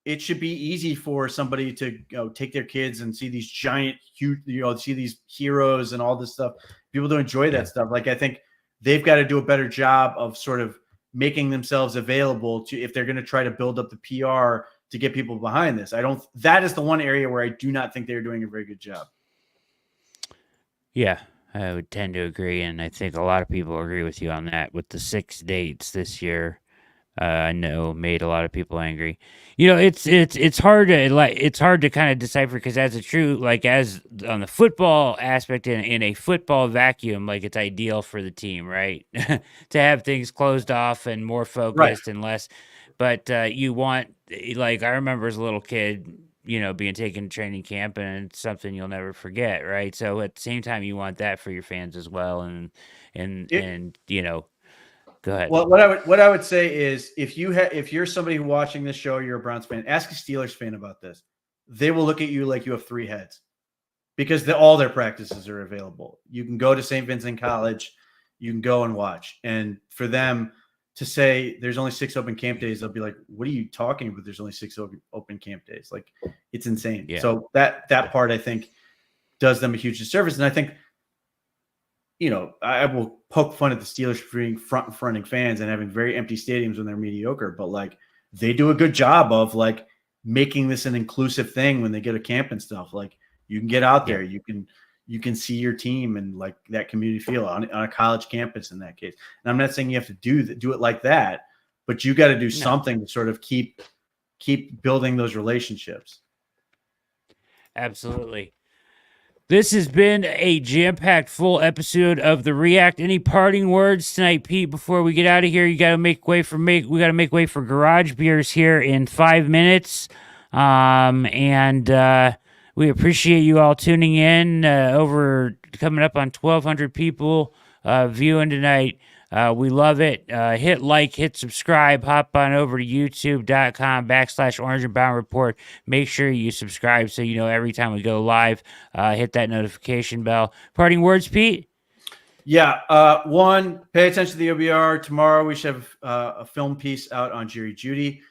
[SPEAKER 2] it should be easy for somebody to take their kids and see these giant, huge, see these heroes and all this stuff. People don't enjoy that stuff. Like, I think they've got to do a better job of sort of making themselves available to, if they're going to try to build up the PR to get people behind this. That is the one area where I do not think they're doing a very good job.
[SPEAKER 1] Yeah, I would tend to agree. And I think a lot of people agree with you on that with the 6 dates this year. I know made a lot of people angry. It's hard to kind of decipher, because as on the football aspect, in a football vacuum, like, it's ideal for the team, right? To have things closed off and more focused and less. But you want, like, I remember as a little kid, being taken to training camp, and it's something you'll never forget, right? So at the same time, you want that for your fans as well, and go ahead.
[SPEAKER 2] Well, what I would say is, if you're somebody watching this show, you're a Browns fan, ask a Steelers fan about this. They will look at you like you have 3 heads, because all their practices are available. You can go to St. Vincent College, you can go and watch. And for them to say there's only 6 open camp days, they'll be like, "What are you talking about? There's only 6 open camp days." Like, it's insane. Yeah. So that part, I think, does them a huge disservice. And I think, I will poke fun at the Steelers for being fronting fans and having very empty stadiums when they're mediocre, but like, they do a good job of like making this an inclusive thing when they get a camp and stuff. Like, You can get out there. You can see your team and like that community feel on a college campus in that case. And I'm not saying you have to do it like that, but you got to do something to sort of keep building those relationships.
[SPEAKER 1] Absolutely. This has been a jam-packed full episode of the React. Any parting words tonight, Pete, before we get out of here? We got to make way for Garage Beers here in 5 minutes. And we appreciate you all tuning in, coming up on 1,200 people viewing tonight. We love it. Hit like, hit subscribe, hop on over to youtube.com/Orange and Brown Report. Make sure you subscribe so you know every time we go live. Hit that notification bell. Parting words, Pete?
[SPEAKER 2] Yeah. One, pay attention to the OBR. Tomorrow we should have a film piece out on Jerry Jeudy.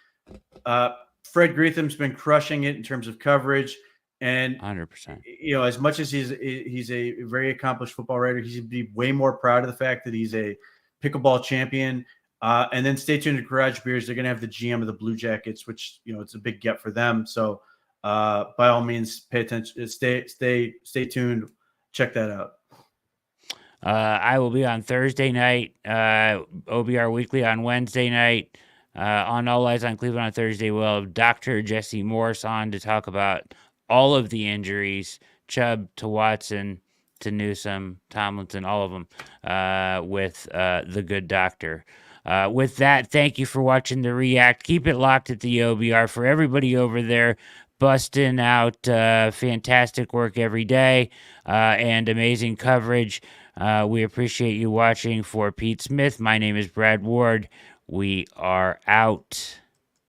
[SPEAKER 2] Fred Greetham's been crushing it in terms of coverage. And
[SPEAKER 1] 100%.
[SPEAKER 2] As much as he's a very accomplished football writer, he should be way more proud of the fact that he's a pickleball champion. And then stay tuned to Garage Beers. They're going to have the GM of the Blue Jackets, which it's a big get for them. So by all means, pay attention. Stay tuned. Check that out.
[SPEAKER 1] I will be on Thursday night. OBR Weekly on Wednesday night. On All Eyes on Cleveland on Thursday, we'll have Dr. Jesse Morse on to talk about all of the injuries, Chubb to Watson to Newsome, Tomlinson, all of them, with the good doctor. With that, thank you for watching the React. Keep it locked at the OBR. For everybody over there busting out fantastic work every day and amazing coverage, we appreciate you watching. For Pete Smith, my name is Brad Ward. We are out.